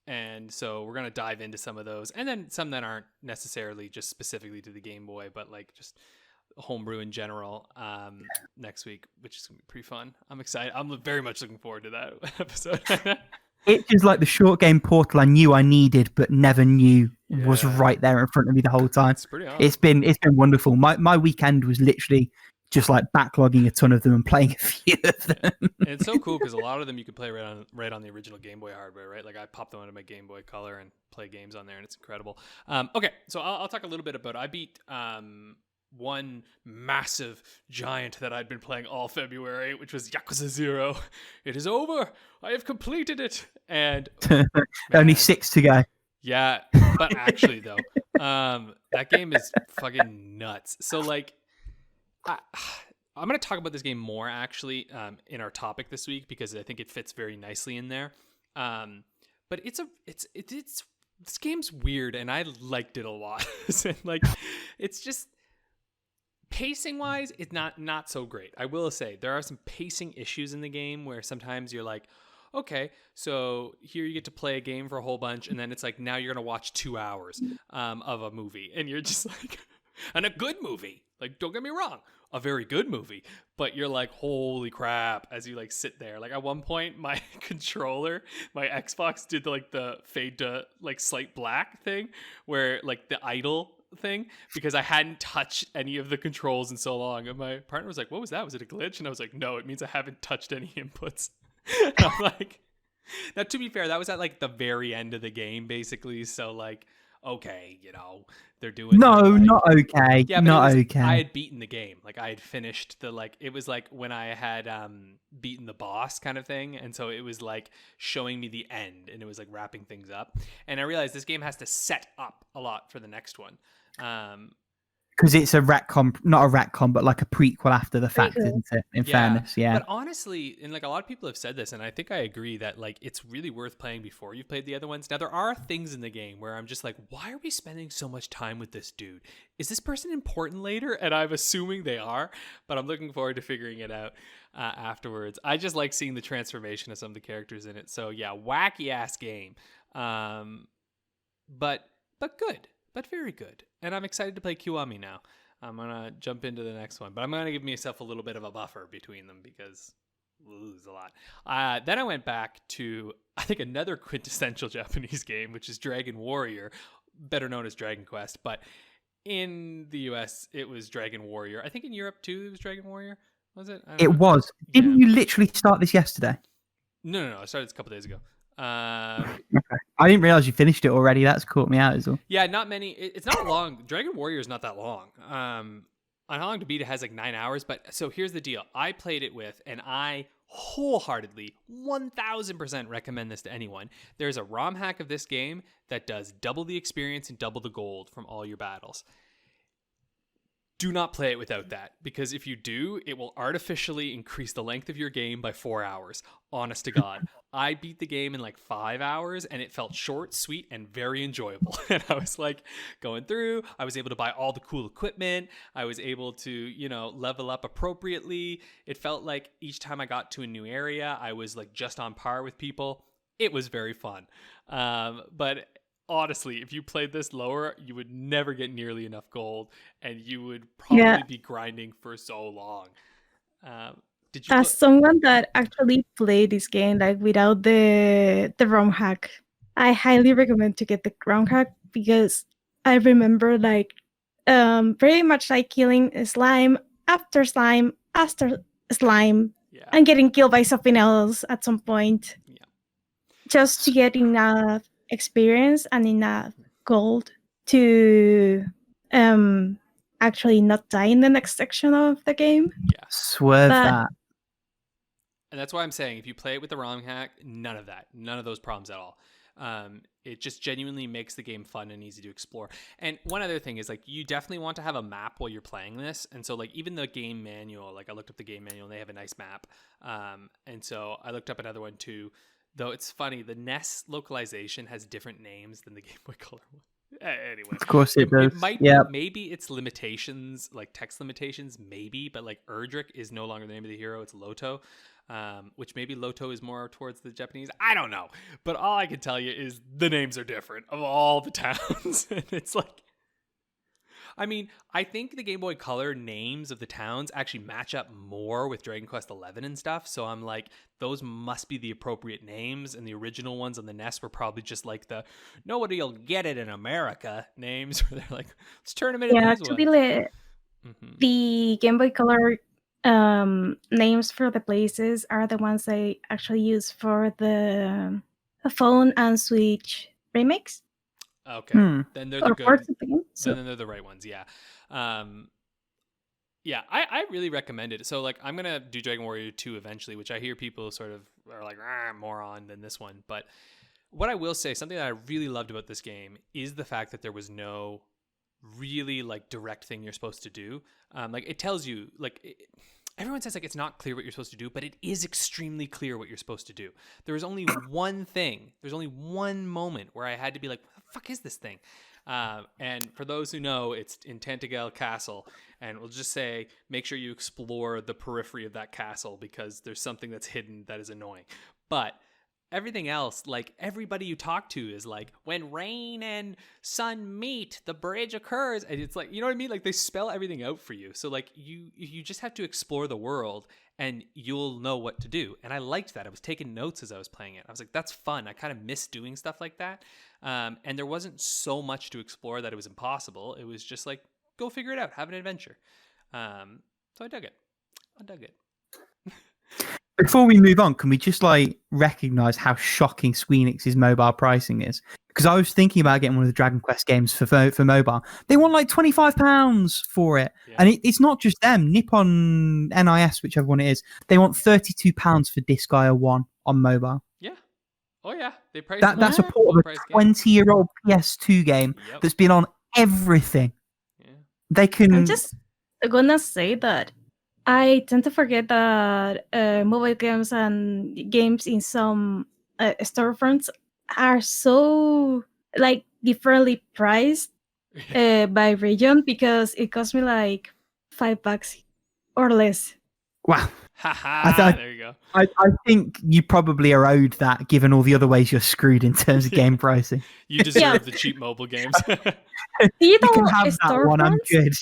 And so we're gonna dive into some of those, and then some that aren't necessarily just specifically to the Game Boy, but like just homebrew in general next week, which is gonna be pretty fun. I'm excited. I'm very much looking forward to that episode. It is like the short game portal I knew I needed, but never knew was right there in front of me the whole time. It's pretty awesome. It's been wonderful. My weekend was literally just like backlogging a ton of them and playing a few of them. And it's so cool because a lot of them you can play right on the original Game Boy hardware, right? Like I pop them onto my Game Boy Color and play games on there, and it's incredible. Okay, so I'll talk a little bit about. I beat one massive giant that I'd been playing all February, which was Yakuza 0. It is over. I have completed it, and only 6 to go. Yeah, but actually though, that game is fucking nuts. So like, I'm gonna talk about this game more actually in our topic this week because I think it fits very nicely in there. But it's this game's weird and I liked it a lot. And like, it's just pacing wise, it's not so great. I will say there are some pacing issues in the game where sometimes you're like, okay, so here you get to play a game for a whole bunch, and then it's like now you're gonna watch 2 hours of a movie, and you're just like, and a good movie. Like, don't get me wrong, a very good movie, but you're like, holy crap, as you like sit there. Like at one point, my controller, my Xbox did the fade to like slight black thing, where like the idle thing, because I hadn't touched any of the controls in so long, and my partner was like, "What was that? Was it a glitch?" And I was like, "No, it means I haven't touched any inputs." And I'm like, now to be fair, that was at like the very end of the game, basically. So like, okay, they're doing No, like, not okay. yeah, but not okay. I had beaten the game. Like I had finished it was like when I had beaten the boss kind of thing, and so it was like showing me the end, and it was like wrapping things up. And I realized this game has to set up a lot for the next one. Because it's a retcon, not a retcon, but like a prequel after the fact, Prequel. isn't it? In fairness, yeah. But honestly, and like a lot of people have said this, and I think I agree that like it's really worth playing before you've played the other ones. Now there are things in the game where I'm just like, why are we spending so much time with this dude? Is this person important later? And I'm assuming they are, but I'm looking forward to figuring it out afterwards. I just like seeing the transformation of some of the characters in it. So yeah, wacky ass game, but good. But very good. And I'm excited to play Kiwami now. I'm going to jump into the next one. But I'm going to give myself a little bit of a buffer between them because we'll lose a lot. Then I went back to, I think, another quintessential Japanese game, which is Dragon Warrior, better known as Dragon Quest. But in the US, it was Dragon Warrior. I think in Europe, too, it was Dragon Warrior. Was it? I don't know. Was. Didn't you literally start this yesterday? No. I started this a couple days ago. Okay. I didn't realize you finished it already. That's caught me out as well. Yeah, not many. It's not long. Dragon Warrior is not that long. On How Long to Beat, it has like 9 hours. But so here's the deal. I played it with, and I wholeheartedly, 1000% recommend this to anyone. There's a ROM hack of this game that does double the experience and double the gold from all your battles. Do not play it without that, because if you do, it will artificially increase the length of your game by 4 hours. Honest to God. I beat the game in like 5 hours, and it felt short, sweet, and very enjoyable. And I was like going through, I was able to buy all the cool equipment. I was able to, level up appropriately. It felt like each time I got to a new area, I was like just on par with people. It was very fun. But honestly, if you played this lower, you would never get nearly enough gold, and you would probably be grinding for so long. Did you? As someone that actually played this game like without the ROM hack, I highly recommend to get the ROM hack, because I remember like pretty much like killing slime after slime after slime, and getting killed by something else at some point, just to get enough experience and enough gold to actually not die in the next section of the game. Swerve that. And that's why I'm saying, if you play it with the ROM hack, none of those problems at all. It just genuinely makes the game fun and easy to explore. And one other thing is, like, you definitely want to have a map while you're playing this. And so, like, even the game manual, like, I looked up the game manual and they have a nice map. And so I looked up another one too. Though it's funny, the NES localization has different names than the Game Boy Color one. Anyway, of course it does. It might be, maybe it's limitations, like text limitations, maybe, but like Erdrick is no longer the name of the hero; it's Loto, which maybe Loto is more towards the Japanese. I don't know, but all I can tell you is the names are different of all the towns, and it's like, I mean, I think the Game Boy Color names of the towns actually match up more with Dragon Quest XI and stuff. So I'm like, those must be the appropriate names. And the original ones on the NES were probably just like the nobody'll get it in America names, where they're like, let's turn them into these ones. The Game Boy Color names for the places are the ones they actually use for the phone and Switch remakes. Okay, then they're the good. Then they're the right ones. Yeah, I really recommend it. So like, I'm gonna do Dragon Warrior 2 eventually, which I hear people sort of are like more on than this one. But What I will say, something that I really loved about this game is the fact that there was no really like direct thing you're supposed to do. Like it tells you, everyone says like it's not clear what you're supposed to do, but it is extremely clear what you're supposed to do. There was only one thing. There's only one moment where I had to be like, what the fuck is this thing? And for those who know, it's in Tantagel Castle, and we'll just say, make sure you explore the periphery of that castle because there's something that's hidden that is annoying. But everything else, like everybody you talk to is like, when rain and sun meet, the bridge occurs. And it's like, you know what I mean? Like they spell everything out for you. So like you just have to explore the world and you'll know what to do. And I liked that. I was taking notes as I was playing it. I was like, that's fun. I kind of miss doing stuff like that. And there wasn't so much to explore that it was impossible. It was just like, go figure it out. Have an adventure. So I dug it. Before we move on, can we just like recognize how shocking Squeenix's mobile pricing is? Because I was thinking about getting one of the Dragon Quest games for mobile. They want like £25 for it, and it's not just them. Nippon NIS, whichever one it is, they want £32 for Disgaea 1 on mobile. Yeah. Oh yeah, they price that's a port of a 20-year-old PS2 game that's been on everything. Yeah. They can. I'm just gonna say that I tend to forget that mobile games and games in some storefronts are so like differently priced by region, because it cost me like $5 or less. Wow. There you go. I think you probably are owed that, given all the other ways you're screwed in terms of game pricing. You deserve the cheap mobile games. You can have that one. I'm good.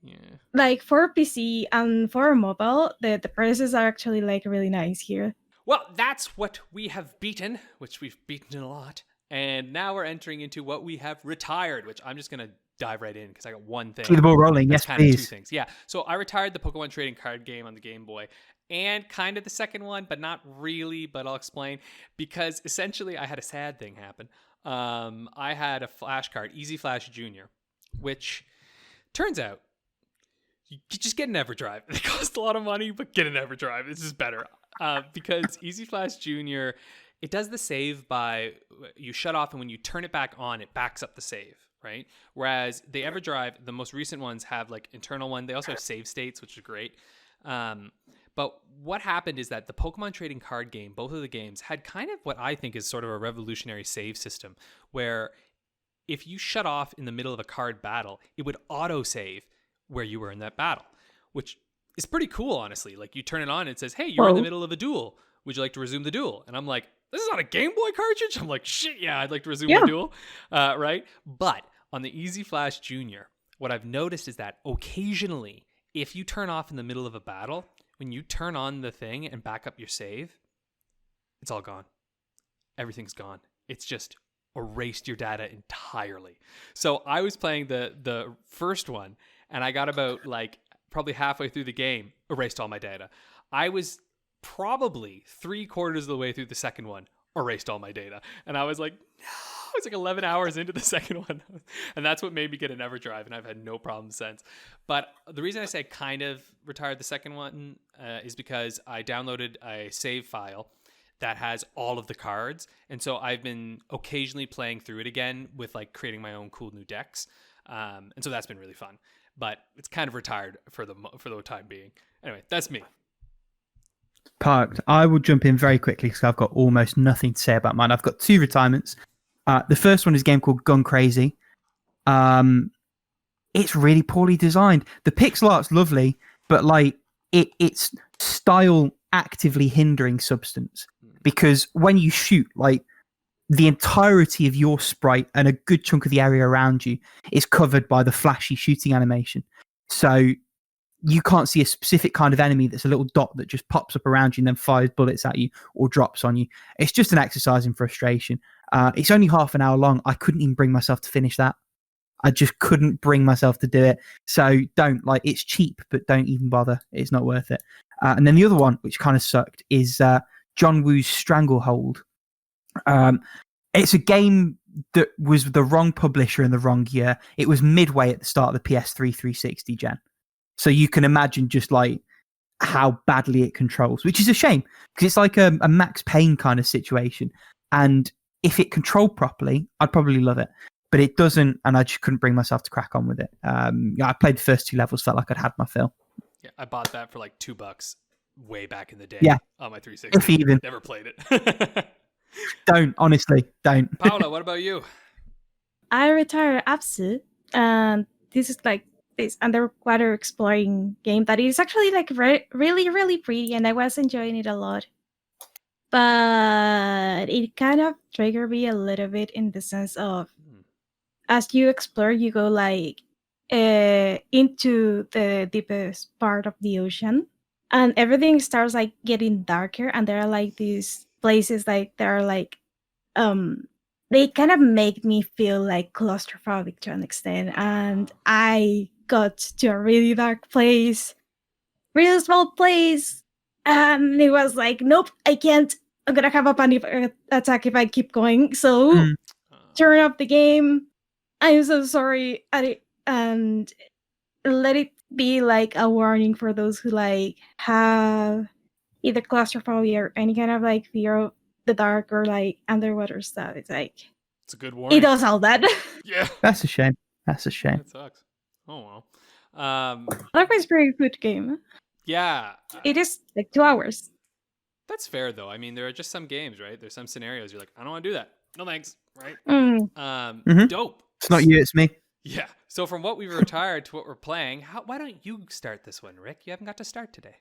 Yeah. Like for PC and for mobile, the prices are actually like really nice here. Well, that's what we have beaten, which we've beaten a lot. And now we're entering into what we have retired, which I'm just going to dive right in because I got one thing. Keep the ball rolling. That's yes, kind please. of two things. Yeah. So I retired the Pokemon trading card game on the Game Boy and kind of the second one, but not really, but I'll explain. Because essentially I had a sad thing happen. I had a flash card, Easy Flash Jr., which turns out you just get an EverDrive. It costs a lot of money, but get an EverDrive. This is better. Because Easy Flash Jr., it does the save by you shut off, and when you turn it back on, it backs up the save, right? Whereas the EverDrive, the most recent ones have like internal one. They also have save states, which is great. But what happened is that the Pokemon trading card game, both of the games, had kind of what I think is sort of a revolutionary save system, where if you shut off in the middle of a card battle, it would auto-save where you were in that battle, which is pretty cool, honestly. Like you turn it on and it says, hey, you're in the middle of a duel. Would you like to resume the duel? And I'm like, this is on a Game Boy cartridge? I'm like, shit, yeah, I'd like to resume the duel. Right? But on the Easy Flash Jr., what I've noticed is that occasionally, if you turn off in the middle of a battle, when you turn on the thing and back up your save, it's all gone. Everything's gone. It's just erased your data entirely. So I was playing the first one, and I got about like probably halfway through the game, erased all my data. I was probably 3/4 of the way through the second one, erased all my data. And I was like, no, it's like 11 hours into the second one. And that's what made me get an EverDrive, and I've had no problem since. But the reason I say I kind of retired the second one is because I downloaded a save file that has all of the cards. And so I've been occasionally playing through it again with like creating my own cool new decks. And so that's been really fun. But it's kind of retired for the time being. Anyway, that's me. Parked. I will jump in very quickly because I've got almost nothing to say about mine. I've got two retirements. The first one is a game called Gone Crazy. It's really poorly designed. The pixel art's lovely, but like it's style actively hindering substance, because when you shoot, like the entirety of your sprite and a good chunk of the area around you is covered by the flashy shooting animation. So you can't see a specific kind of enemy that's a little dot that just pops up around you and then fires bullets at you or drops on you. It's just an exercise in frustration. It's only half an hour long. I couldn't even bring myself to finish that. I just couldn't bring myself to do it. So don't, like, it's cheap, but don't even bother. It's not worth it. And then the other one, which kind of sucked, is John Woo's Stranglehold. It's a game that was the wrong publisher in the wrong year. It was midway at the start of the PS3 360 gen. So you can imagine just like how badly it controls, which is a shame because it's like a Max Payne kind of situation. And if it controlled properly, I'd probably love it. But it doesn't, and I just couldn't bring myself to crack on with it. I played the first 2 levels, felt like I'd had my fill. Yeah, I bought that for like $2 way back in the day. Yeah. On my 360. If even. Never played it. Don't, honestly, don't. Paula, what about you? I retired Apsu, and this is like this underwater exploring game that is actually like really, really pretty, and I was enjoying it a lot. But it kind of triggered me a little bit in the sense of, as you explore, you go like into the deepest part of the ocean, and everything starts like getting darker, and there are like these places like that are like they kind of make me feel like claustrophobic to an extent, and I got to a really dark place, really small place, and it was like, nope, I can't. I'm gonna have a panic attack if I keep going. So turn off the game. I'm so sorry, and let it be like a warning for those who like have either claustrophobia or any kind of like fear of the dark or like underwater stuff. It's like, it's a good warning. It does all that. Yeah, That's a shame. That sucks. Oh well. Otherwise, very good game. Yeah, it is like 2 hours. That's fair though. I mean, there are just some games, right? There's some scenarios you're like, I don't want to do that. No thanks, right? Dope. It's not you, it's me. Yeah. So from what we've retired to what we're playing, why don't you start this one, Rick? You haven't got to start today.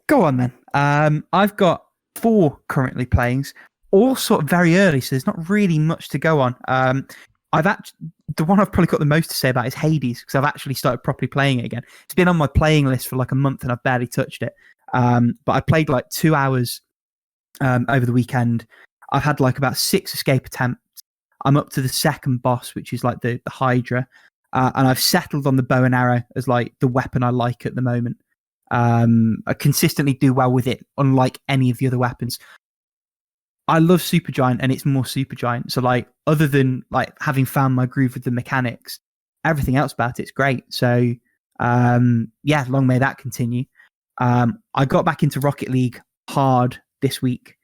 Go on then. I've got 4 currently playings, all sort of very early, so there's not really much to go on. The one I've probably got the most to say about is Hades, because I've actually started properly playing it again. It's been on my playing list for like a month and I've barely touched it. But I played like 2 hours over the weekend. I've had like about 6 escape attempts. I'm up to the second boss, which is like the Hydra. And I've settled on the bow and arrow as like the weapon I like at the moment. I consistently do well with it, unlike any of the other weapons. I love Supergiant, and it's more Supergiant. So like, other than like having found my groove with the mechanics, everything else about it's great. So yeah, long may that continue. I got back into Rocket League hard this week.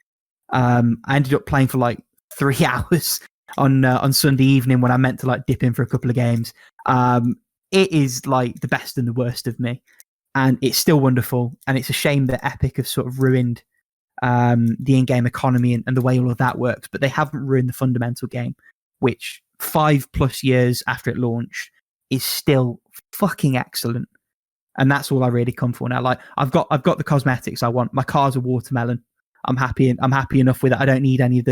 I ended up playing for like 3 hours on Sunday evening when I meant to like dip in for a couple of games. It is like the best and the worst of me, and it's still wonderful. And it's a shame that Epic have sort of ruined the in-game economy and the way all of that works, but they haven't ruined the fundamental game, which 5+ years after it launched is still fucking excellent. And that's all I really come for now. Like, I've got the cosmetics I want. My car's a watermelon. I'm happy enough with it. I don't need any of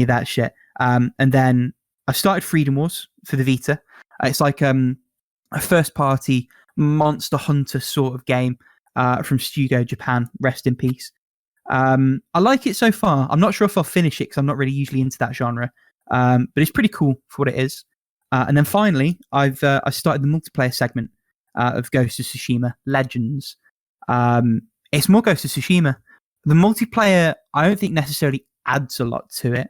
that shit. And then I started Freedom Wars for the Vita. It's like a first-party Monster Hunter sort of game from Studio Japan. Rest in peace. I like it so far. I'm not sure if I'll finish it because I'm not really usually into that genre. But it's pretty cool for what it is. And then finally, I started the multiplayer segment of Ghost of Tsushima Legends. It's more Ghost of Tsushima. The multiplayer, I don't think necessarily adds a lot to it,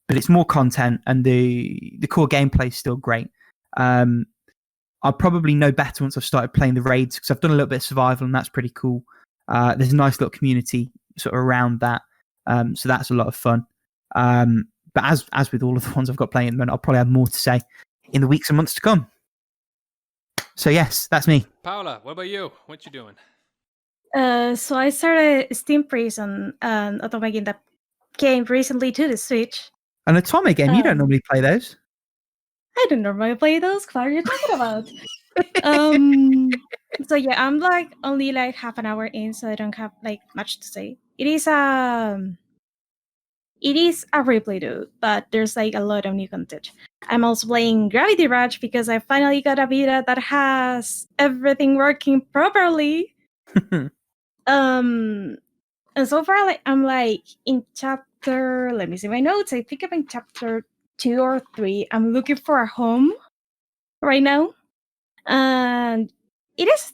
but it's more content, and the core gameplay is still great. I'll probably know better once I've started playing the raids, because I've done a little bit of survival, and that's pretty cool. There's a nice little community sort of around that, so that's a lot of fun. But as with all of the ones I've got playing at the moment, I'll probably have more to say in the weeks and months to come. So yes, that's me. Paula, what about you? What you doing? So I started Steam Prison, an otome game that came recently to the Switch. An otome game? You don't normally play those. I don't normally play those. What are you talking about? So yeah, I'm like only like half an hour in, so I don't have like much to say. It is a replay though, but there's like a lot of new content. I'm also playing Gravity Rush because I finally got a Vita that has everything working properly. And so far, like I'm like in chapter. Let me see my notes. I think I'm in chapter 2 or 3. I'm looking for a home right now, and it is.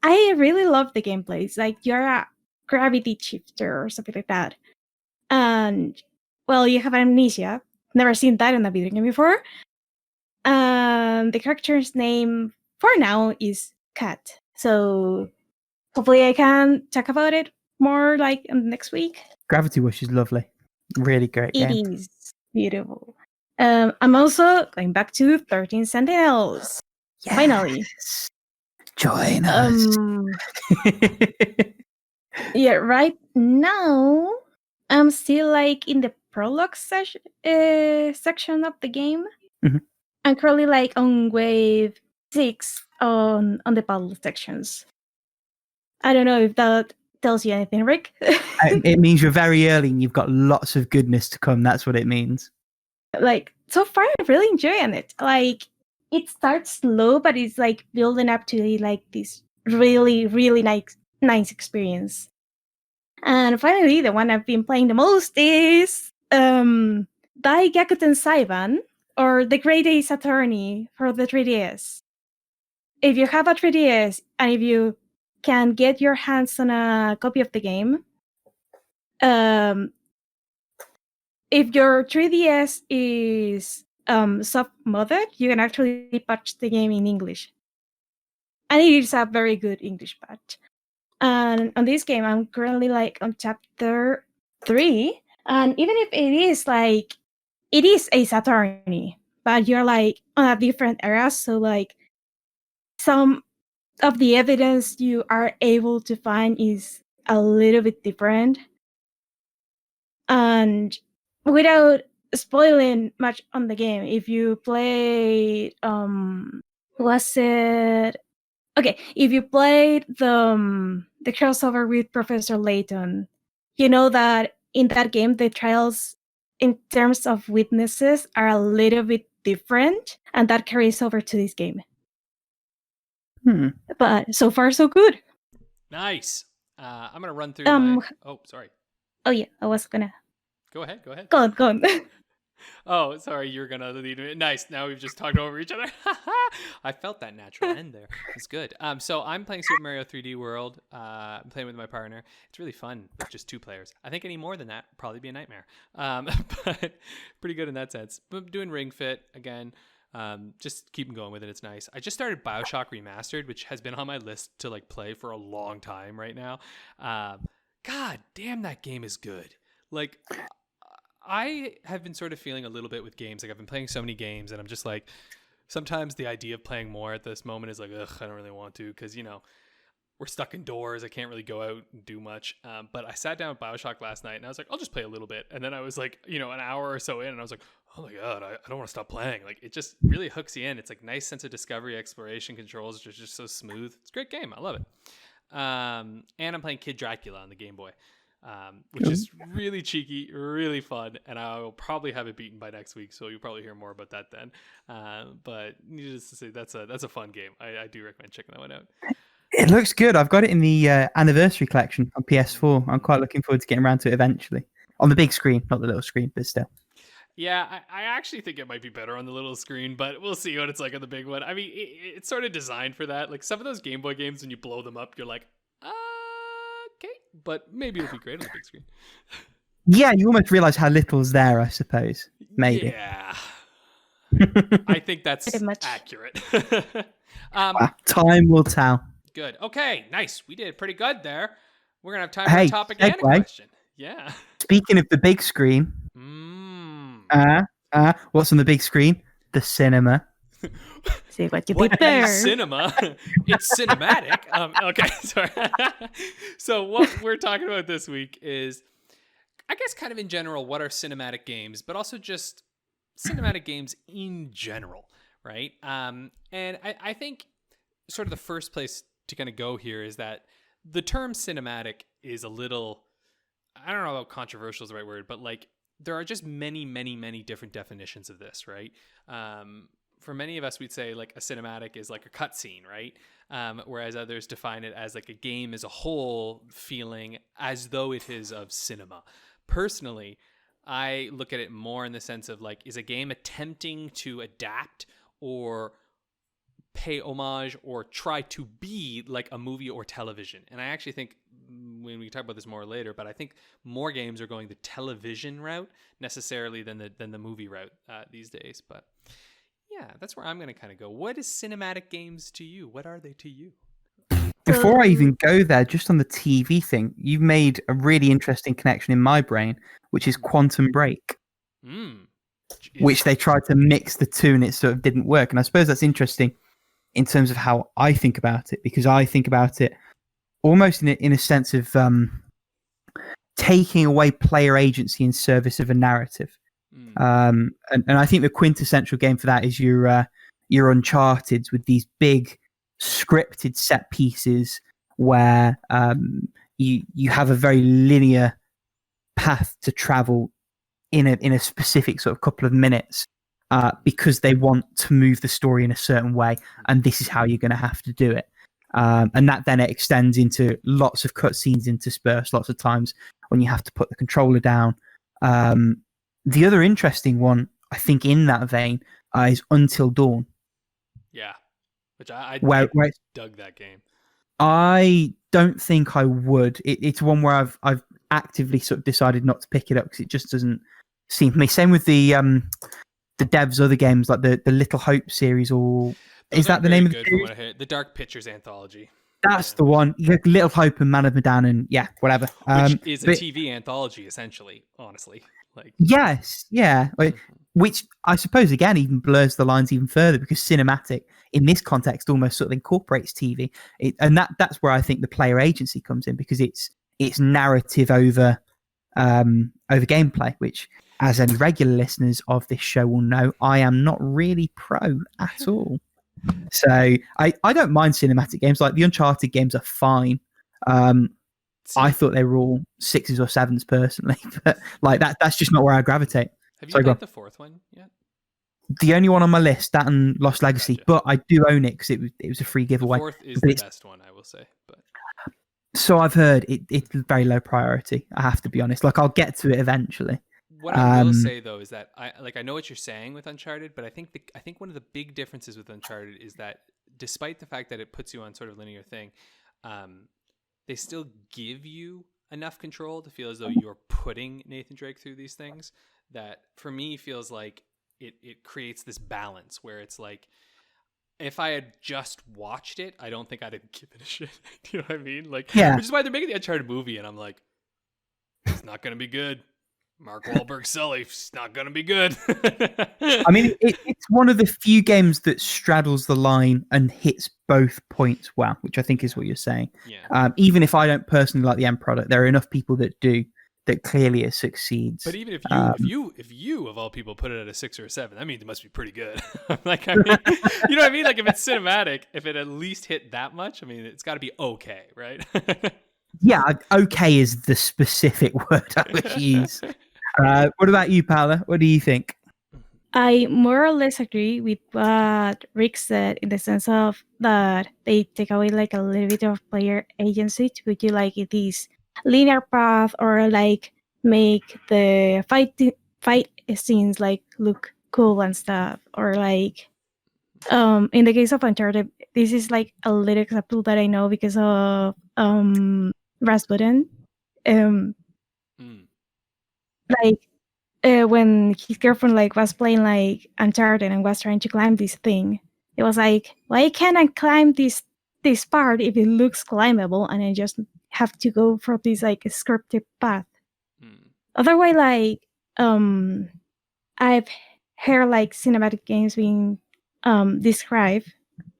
I really love the gameplay. It's like you're a gravity shifter or something like that, and well, you have amnesia. Never seen that in a video game before. The character's name for now is Kat. So hopefully I can talk about it more like next week. Gravity Rush is lovely. Really great It game. is beautiful. I'm also going back to 13 Sentinels. Finally. Yes. Join us. Yeah, right now I'm still like in the prologue section of the game. Mhm. I'm currently like on wave 6 on the battle sections. I don't know if that tells you anything, Rick. It means you're very early and you've got lots of goodness to come. That's what it means. Like, so far I'm really enjoying it. Like, it starts slow, but it's like building up to like this really, really nice experience. And finally, the one I've been playing the most is Daigakuten Saiban, or The Great Ace Attorney for the 3DS. If you have a 3DS and if you can get your hands on a copy of the game, if your 3DS is soft-modded, you can actually patch the game in English. And it is a very good English patch. And on this game, I'm currently like on chapter 3. And even if it is like, it is Ace Attorney, but you're like on a different era. So like some of the evidence you are able to find is a little bit different. And without spoiling much on the game, if you play was it okay, if you played the crossover with Professor Layton, you know that in that game the trials in terms of witnesses are a little bit different, and that carries over to this game. But so far so good. Nice. I'm gonna run through my. Oh, sorry. Oh yeah, I was gonna. Go ahead. Go ahead. Go on. Oh, sorry, you're gonna lead me. Nice. Now we've just talked over each other. I felt that natural end there. It's good. So I'm playing Super Mario 3D World. I'm playing with my partner. It's really fun with just 2 players. I think any more than that would probably be a nightmare. But pretty good in that sense. But doing Ring Fit again. Just keeping going with it. It's nice. I just started Bioshock Remastered, which has been on my list to like play for a long time right now. God damn, that game is good. Like, I have been sort of feeling a little bit with games. Like, I've been playing so many games, and I'm just like, sometimes the idea of playing more at this moment is like, ugh, I don't really want to, because, you know, we're stuck indoors. I can't really go out and do much. But I sat down with Bioshock last night, and I was like, I'll just play a little bit. And then I was like, you know, an hour or so in, and I was like, oh my God, I don't want to stop playing. Like, it just really hooks you in. It's like nice sense of discovery, exploration, controls are just so smooth. It's a great game. I love it. And I'm playing Kid Dracula on the Game Boy. Which is really cheeky, really fun, and I will probably have it beaten by next week, so you'll probably hear more about that then. But needless to say, that's a fun game. I do recommend checking that one out. It looks good. I've got it in the anniversary collection on PS4. I'm quite looking forward to getting around to it eventually. On the big screen, not the little screen, but still. Yeah, I actually think it might be better on the little screen, but we'll see what it's like on the big one. I mean, it's sort of designed for that. Like, some of those Game Boy games, when you blow them up, you're like, okay, but maybe it'll be great on the big screen. Yeah, you almost realize how little's there, I suppose. Maybe. Yeah. I think that's accurate. Time will tell. Good. Okay, nice. We did pretty good there. We're going to have time for a topic and a question. Yeah. Speaking of the big screen. What's on the big screen? The cinema. See what you did there. Cinema. It's cinematic. Okay, sorry. So what we're talking about this week is, I guess, kind of in general, what are cinematic games, but also just cinematic games in general, right? And I think sort of the first place to kind of go here is that the term cinematic is a little, I don't know about controversial is the right word, but like, there are just many, many, many different definitions of this, right? For many of us, we'd say like a cinematic is like a cutscene, right? Whereas others define it as like a game as a whole feeling as though it is of cinema. Personally, I look at it more in the sense of like, is a game attempting to adapt or pay homage or try to be like a movie or television? And I actually think, when we talk about this more later, but I think more games are going the television route necessarily than the movie route these days. But yeah, that's where I'm going to kind of go. What is cinematic games to you? What are they to you? Before I even go there, just on the TV thing, you've made a really interesting connection in my brain, which is Quantum Break, which they tried to mix the two and it sort of didn't work. And I suppose that's interesting in terms of how I think about it, because I think about it almost in a sense of taking away player agency in service of a narrative. And I think the quintessential game for that is your Uncharted with these big scripted set pieces where you have a very linear path to travel in a specific sort of couple of minutes because they want to move the story in a certain way, and this is how you're going to have to do it. And that then it extends into lots of cutscenes interspersed, lots of times when you have to put the controller down. The other interesting one, I think, in that vein is Until Dawn. Yeah, which I dug that game. I don't think I would. It's one where I've actively sort of decided not to pick it up because it just doesn't seem to me. Same with the devs' other games, like the Little Hope series, or Those is that the name of the from what series? I heard. The Dark Pictures anthology. That's the one. Little Hope and Man of Medan, and yeah, whatever. Which is a TV anthology, essentially. Honestly, like yes, yeah. Which I suppose again even blurs the lines even further because cinematic in this context almost sort of incorporates TV, and that's where I think the player agency comes in because it's narrative over gameplay, which, as any regular listeners of this show will know, I am not really pro at all. So I don't mind cinematic games. Like the Uncharted games are fine. I thought they were all 6s or 7s personally, but like that's just not where I gravitate. Have you played the fourth one yet? The only one on my list, that and Lost Legacy, Gotcha. but I do own it because it was a free giveaway. The fourth is the best one, I will say. But so I've heard it's very low priority. I have to be honest. Like I'll get to it eventually. What I will say though is that I know what you're saying with Uncharted, but I think one of the big differences with Uncharted is that despite the fact that it puts you on sort of linear thing, they still give you enough control to feel as though you're putting Nathan Drake through these things. That for me feels like it creates this balance where it's like, if I had just watched it, I don't think I'd have given a shit. Do you know what I mean? Like, yeah. Which is why they're making the Uncharted movie, and I'm like, it's not going to be good. Mark Wahlberg Sully, it's not going to be good. I mean, it's one of the few games that straddles the line and hits both points well, which I think is what you're saying. Yeah. Even if I don't personally like the end product, there are enough people that do, that clearly it succeeds. But even if you of all people put it at a 6 or a 7, that means it must be pretty good. Like, I mean, you know what I mean? Like if it's cinematic, if it at least hit that much, I mean, it's got to be okay, right? Yeah, okay is the specific word I would use. What about you, Paula? What do you think? I more or less agree with what Rick said in the sense of that they take away like a little bit of player agency to put you like in this linear path or like make the fight scenes like look cool and stuff, or like in the case of Uncharted, this is like a little example that I know because of Rasputin. Like when his girlfriend like was playing like Uncharted and was trying to climb this thing, it was like, why can't I climb this part if it looks climbable and I just have to go for this like scripted path? Otherwise, like I've heard like cinematic games being described,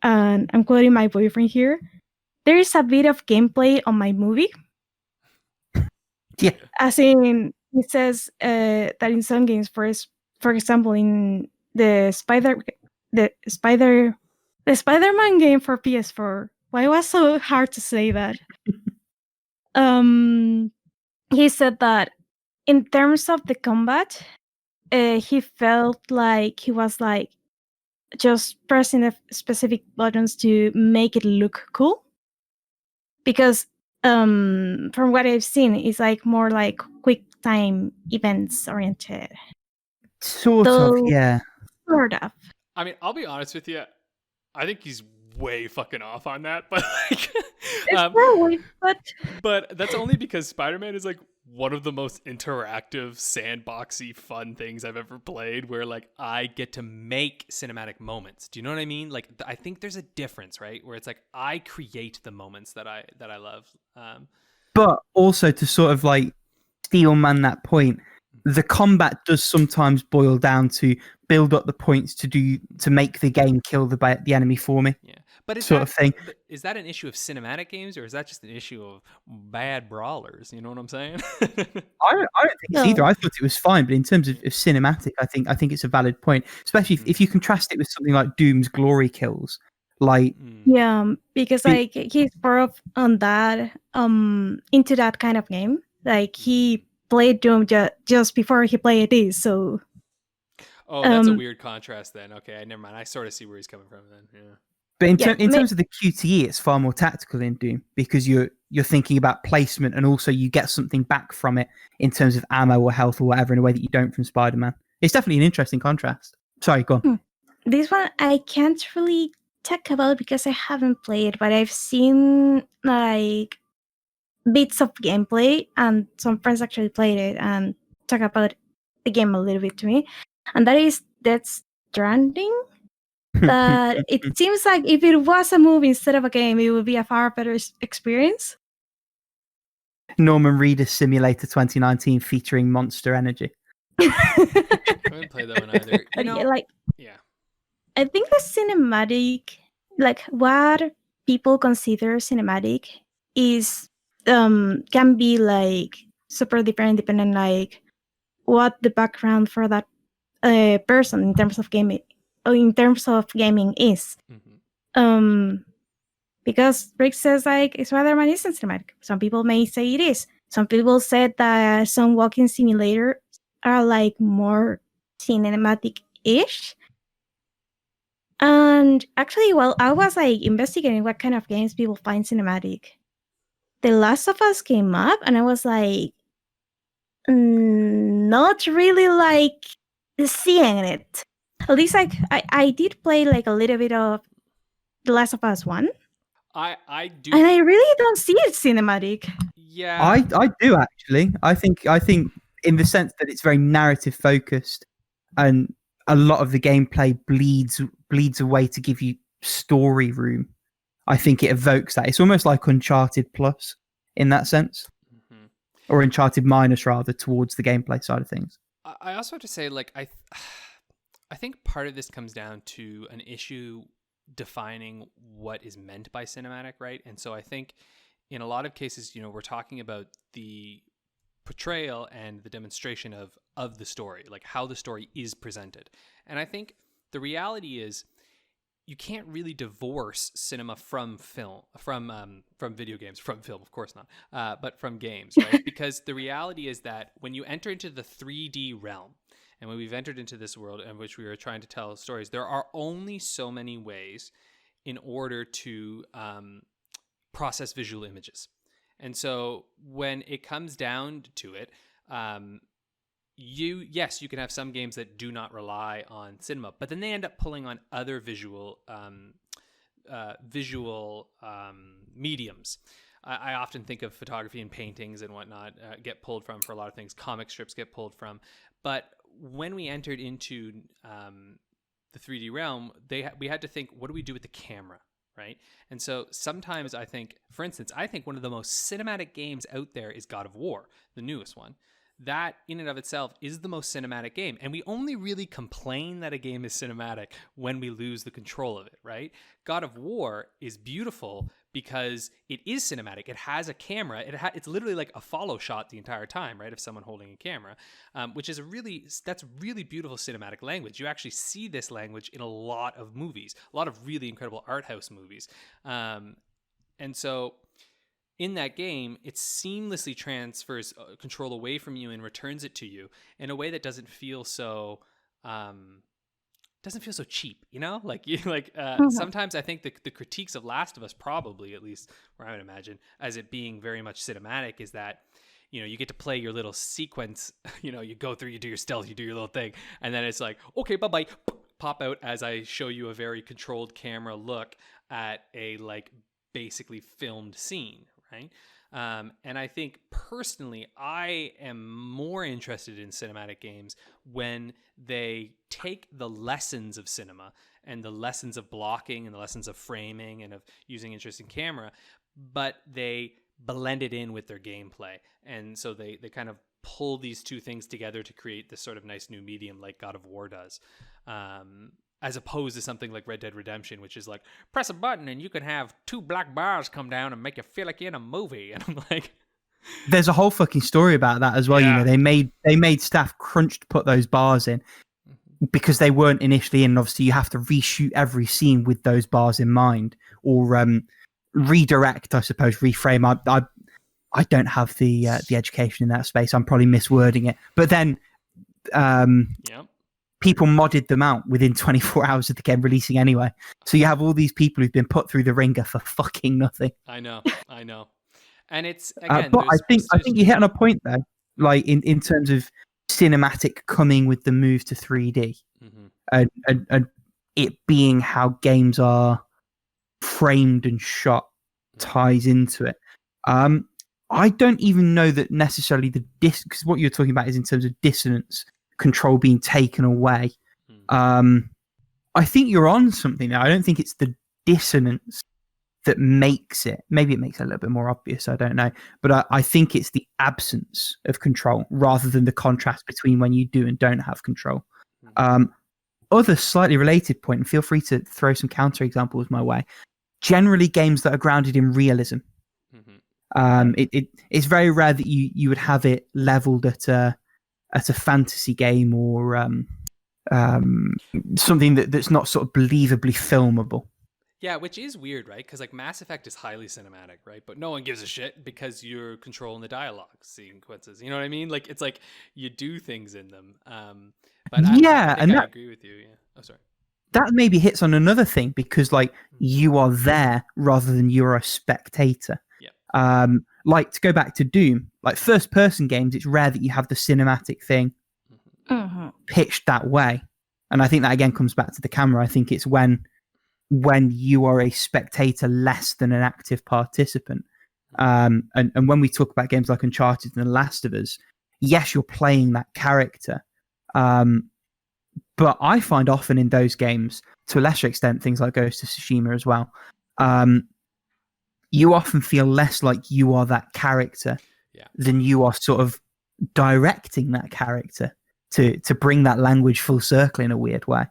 and I'm quoting my boyfriend here. There is a bit of gameplay on my movie. Yeah. As in, it says that in some games, for example, in the Spider-Man game for PS4. Why it was so hard to say that? He said that in terms of the combat, he felt like he was like just pressing the specific buttons to make it look cool. Because from what I've seen, it's like more like quick time events oriented. Sort of, yeah. Sort of. I mean, I'll be honest with you. I think he's way fucking off on that, but like, Probably, but that's only because Spider-Man is like one of the most interactive, sandboxy, fun things I've ever played, where like I get to make cinematic moments. Do you know what I mean? Like I think there's a difference, right? Where it's like I create the moments that I love. But also to sort of like steel man that point, the combat does sometimes boil down to build up the points to make the game kill the enemy for me. Yeah, but sort of thing. But is that an issue of cinematic games, or is that just an issue of bad brawlers? You know what I'm saying? I don't think it's either. I thought it was fine, but in terms of cinematic, I think it's a valid point, especially if you contrast it with something like Doom's glory kills. Like because like he's more of on that into that kind of game. Like he played Doom just before he played this, so. Oh, that's a weird contrast then. Okay, never mind. I sort of see where he's coming from then. Yeah. But in terms of the QTE, it's far more tactical in Doom because you're thinking about placement and also you get something back from it in terms of ammo or health or whatever in a way that you don't from Spider-Man. It's definitely an interesting contrast. Sorry, go on. This one I can't really talk about because I haven't played, but I've seen like bits of gameplay and some friends actually played it and talk about the game a little bit to me. And that is Death Stranding. That it seems like if it was a movie instead of a game, it would be a far better experience. Norman Reedus Simulator 2019 featuring Monster Energy. I haven't played that one either. You know, I think the cinematic, like what people consider cinematic, is can be like super different depending like what the background for that person in terms of gaming is. Because Rick says like Spider-Man isn't cinematic. Some people may say it is. Some people said that some walking simulators are like more cinematic-ish. And actually, while I was like investigating what kind of games people find cinematic, The Last of Us came up, and I was like, not really like seeing it. At least like I did play like a little bit of The Last of Us 1. I do, and I really don't see it cinematic. Yeah, I do actually. I think in the sense that it's very narrative focused, and a lot of the gameplay bleeds away to give you story room. I think it evokes that. It's almost like Uncharted Plus in that sense, or Uncharted Minus rather, towards the gameplay side of things. I also have to say, like, I think part of this comes down to an issue defining what is meant by cinematic, right? And so I think in a lot of cases, you know, we're talking about the portrayal and the demonstration of the story, like how the story is presented. And I think the reality is you can't really divorce cinema from film, from video games, from film, of course not, but from games, right? Because the reality is that when you enter into the 3D realm, and when we've entered into this world in which we are trying to tell stories, there are only so many ways in order to process visual images. And so when it comes down to it, you can have some games that do not rely on cinema, but then they end up pulling on other visual mediums. I often think of photography and paintings and whatnot get pulled from for a lot of things. Comic strips get pulled from. But when we entered into the 3D realm, we had to think, what do we do with the camera, right? And so sometimes I think, for instance, one of the most cinematic games out there is God of War, the newest one. That in and of itself is the most cinematic game. And we only really complain that a game is cinematic when we lose the control of it, right? God of War is beautiful because it is cinematic. It has a camera. It's literally like a follow shot the entire time, right? Of someone holding a camera, which is that's really beautiful cinematic language. You actually see this language in a lot of movies, a lot of really incredible art house movies. And so in that game, it seamlessly transfers control away from you and returns it to you in a way that doesn't feel so cheap, you know? Sometimes I think the critiques of Last of Us, probably, at least where I would imagine, as it being very much cinematic, is that, you know, you get to play your little sequence, you know, you go through, you do your stealth, you do your little thing, and then it's like, okay, bye-bye, pop out as I show you a very controlled camera look at a, like, basically filmed scene, right? And I think personally, I am more interested in cinematic games when they take the lessons of cinema and the lessons of blocking and the lessons of framing and of using interesting camera, but they blend it in with their gameplay. And so they kind of pull these two things together to create this sort of nice new medium like God of War does. As opposed to something like Red Dead Redemption, which is like, press a button and you can have 2 black bars come down and make you feel like you're in a movie. And I'm like... There's a whole fucking story about that as well. Yeah. You know, they made staff crunch to put those bars in because they weren't initially in. And obviously, you have to reshoot every scene with those bars in mind, or redirect, I suppose, reframe. I don't have the education in that space. I'm probably miswording it. But then... Yep. people modded them out within 24 hours of the game releasing anyway. So you have all these people who've been put through the ringer for fucking nothing. I know. And it's, again... but I think you hit on a point there, like in terms of cinematic coming with the move to 3D, and it being how games are framed and shot ties into it. I don't even know that necessarily because what you're talking about is in terms of dissonance, control being taken away. I think you're on something there. I don't think it's the dissonance that makes it. Maybe it makes it a little bit more obvious. I don't know. But I think it's the absence of control rather than the contrast between when you do and don't have control. Other slightly related point, and feel free to throw some counter examples my way. Generally, games that are grounded in realism. It's very rare that you would have it leveled at a fantasy game or something that's not sort of believably filmable. Yeah, which is weird, right? Because like Mass Effect is highly cinematic, right? But no one gives a shit because you're controlling the dialogue sequences. You know what I mean? Like it's like you do things in them. But I agree with you. Yeah. Oh, sorry. That maybe hits on another thing because like you are there rather than you're a spectator. Yeah. Like to go back to Doom, like first person games, it's rare that you have the cinematic thing pitched that way. And I think that again comes back to the camera. I think it's when you are a spectator less than an active participant. And when we talk about games like Uncharted and The Last of Us, yes, you're playing that character. But I find often in those games, to a lesser extent, things like Ghost of Tsushima as well, you often feel less like you are that character than you are sort of directing that character to bring that language full circle in a weird way.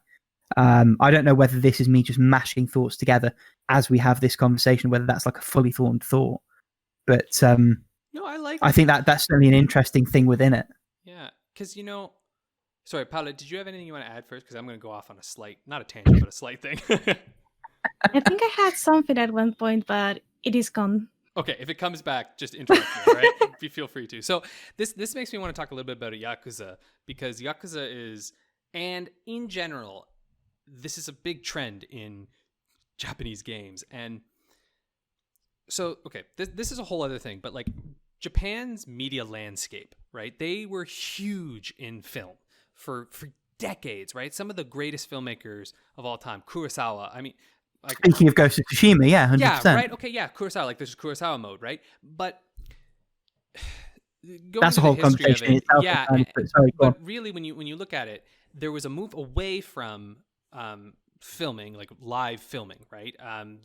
I don't know whether this is me just mashing thoughts together as we have this conversation, whether that's like a fully formed thought. But no, I think that's certainly an interesting thing within it. Yeah, because sorry, Paula, did you have anything you want to add first? Because I'm going to go off on a slight, not a tangent, but a slight thing. I think I had something at one point, but it is gone. Okay, if it comes back, just interrupt me, all right? Feel free to. So this makes me want to talk a little bit about Yakuza, because Yakuza is, and in general, this is a big trend in Japanese games. And so, okay, this is a whole other thing, but like Japan's media landscape, right? They were huge in film for decades, right? Some of the greatest filmmakers of all time, Kurosawa. I mean, like, speaking of Ghost of Tsushima, 100%. Yeah, right. Okay, yeah, Kurosawa. Like, there's Kurosawa mode, right? But that's a whole conversation in itself. Yeah, but really, when you look at it, there was a move away from filming, like live filming, right?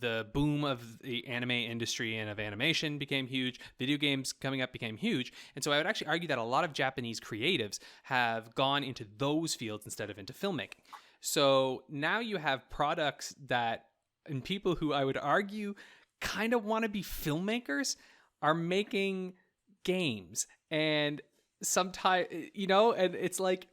The boom of the anime industry and of animation became huge. Video games coming up became huge. And so I would actually argue that a lot of Japanese creatives have gone into those fields instead of into filmmaking. So now you have products that, and people who I would argue kind of want to be filmmakers are making games. And sometimes, and it's like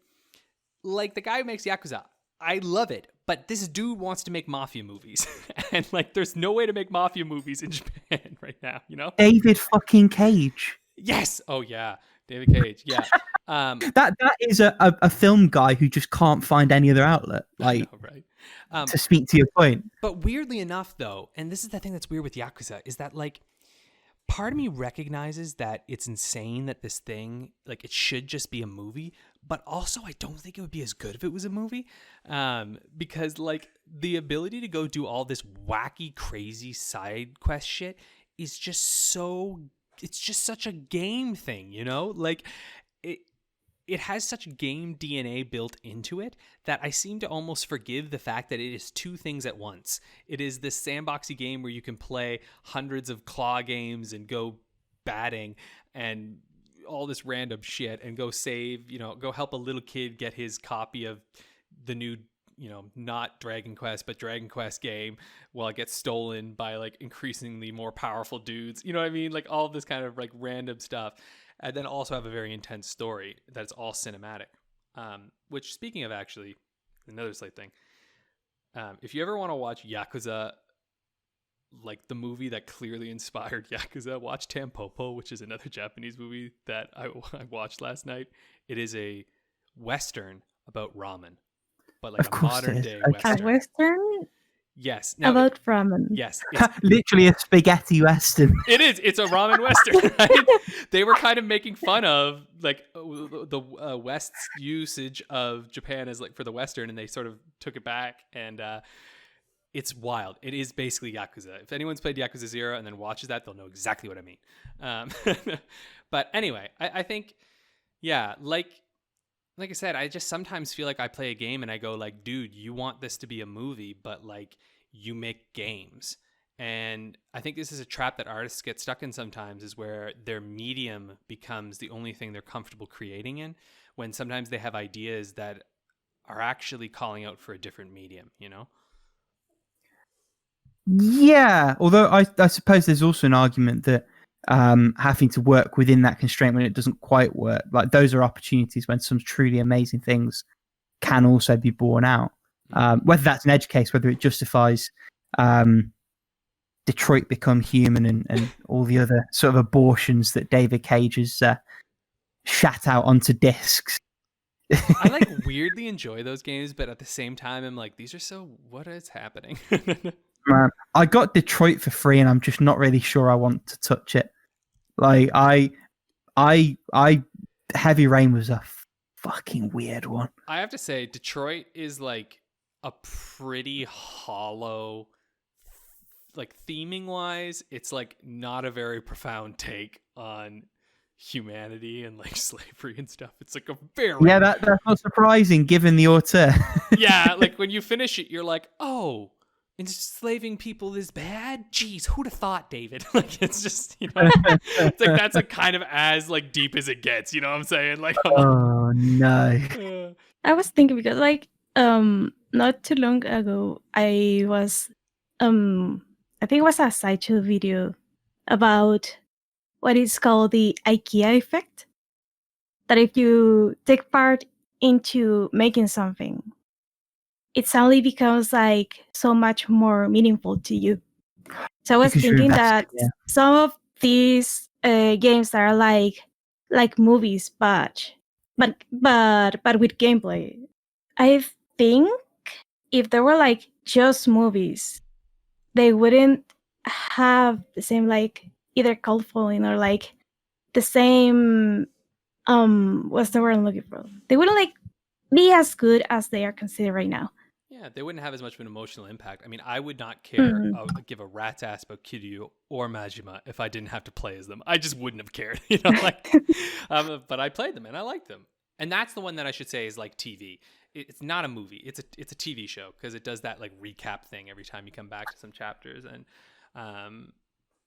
the guy who makes Yakuza, I love it, but this dude wants to make mafia movies. And like, there's no way to make mafia movies in Japan right now, David fucking Cage. Yes. Oh yeah. David Cage. Yeah. That is a film guy who just can't find any other outlet. Like, know, right. To speak to your point. But weirdly enough, though, and this is the thing that's weird with Yakuza, is that like, part of me recognizes that it's insane that this thing, like, it should just be a movie, but also I don't think it would be as good if it was a movie, because like the ability to go do all this wacky, crazy side quest shit is just so, it's just such a game thing, you know? Like it has such game DNA built into it that I seem to almost forgive the fact that it is two things at once. It is this sandboxy game where you can play hundreds of claw games and go batting and all this random shit and go save, you know, go help a little kid get his copy of the new, you know, not Dragon Quest, but Dragon Quest game while it gets stolen by like increasingly more powerful dudes. You know what I mean? Like all this kind of like random stuff. And then also have a very intense story that's all cinematic. Which, speaking of actually, another slight thing. If you ever want to watch Yakuza, like the movie that clearly inspired Yakuza, watch Tampopo, which is another Japanese movie that I watched last night. It is a Western about ramen, but like a modern day Western. A Western? Yes. Now, about ramen. Yes. Literally a spaghetti Western. It is. It's a ramen Western, right? They were kind of making fun of like the West's usage of Japan as like for the Western, and they sort of took it back, and it's wild. It is basically Yakuza. If anyone's played Yakuza 0 and then watches that, they'll know exactly what I mean. But anyway, I think, yeah, like I said, I just sometimes feel like I play a game and I go like, dude, you want this to be a movie, but like you make games. And I think this is a trap that artists get stuck in sometimes, is where their medium becomes the only thing they're comfortable creating in, when sometimes they have ideas that are actually calling out for a different medium, you know? Yeah, although I suppose there's also an argument that having to work within that constraint when it doesn't quite work, like those are opportunities when some truly amazing things can also be born out. Whether that's an edge case, whether it justifies Detroit Become Human and all the other sort of abortions that David Cage has shat out onto discs. I like weirdly enjoy those games, but at the same time, I'm like, these are so, what is happening? I got Detroit for free, and I'm just not really sure I want to touch it. Like I Heavy Rain was a fucking weird one. I have to say, Detroit is like a pretty hollow, like theming wise, it's like not a very profound take on humanity and like slavery and stuff. It's like a very that's not surprising given the auteur. Yeah, like when you finish it, you're like, oh, enslaving people is bad? Jeez, who'd have thought, David? Like, it's just, you know, it's like that's like kind of as like deep as it gets, you know what I'm saying? Like, oh no. I was thinking because like not too long ago I was I think it was a sideshow video about what is called the IKEA effect. That if you take part into making something, it suddenly becomes like so much more meaningful to you. So I was thinking that some of these games that are like movies, but with gameplay. I think if there were like just movies, they wouldn't have the same like either cult following or like the same what's the word I'm looking for? They wouldn't like be as good as they are considered right now. Yeah, they wouldn't have as much of an emotional impact. I mean, I would not care, I would give a rat's ass about Kiryu or Majima if I didn't have to play as them. I just wouldn't have cared, you know, like, but I played them and I liked them. And that's the one that I should say is like TV. It's not a movie. It's a TV show because it does that like recap thing every time you come back to some chapters. And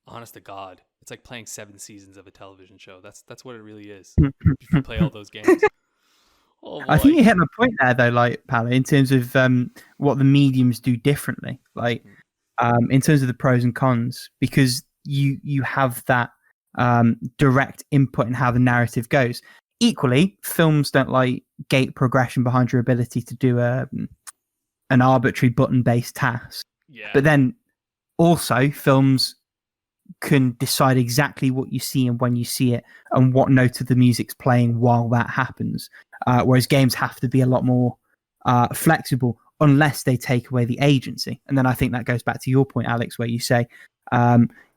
honest to God, it's like playing 7 seasons of a television show. That's what it really is. If you play all those games. Oh, I think you hit the point there, though, like Paula, in terms of what the mediums do differently, like in terms of the pros and cons, because you have that direct input in how the narrative goes. Equally, films don't like gate progression behind your ability to do an arbitrary button-based task. Yeah. But then also, films can decide exactly what you see and when you see it and what note of the music's playing while that happens. Whereas games have to be a lot more flexible unless they take away the agency. And then I think that goes back to your point, Alex, where you say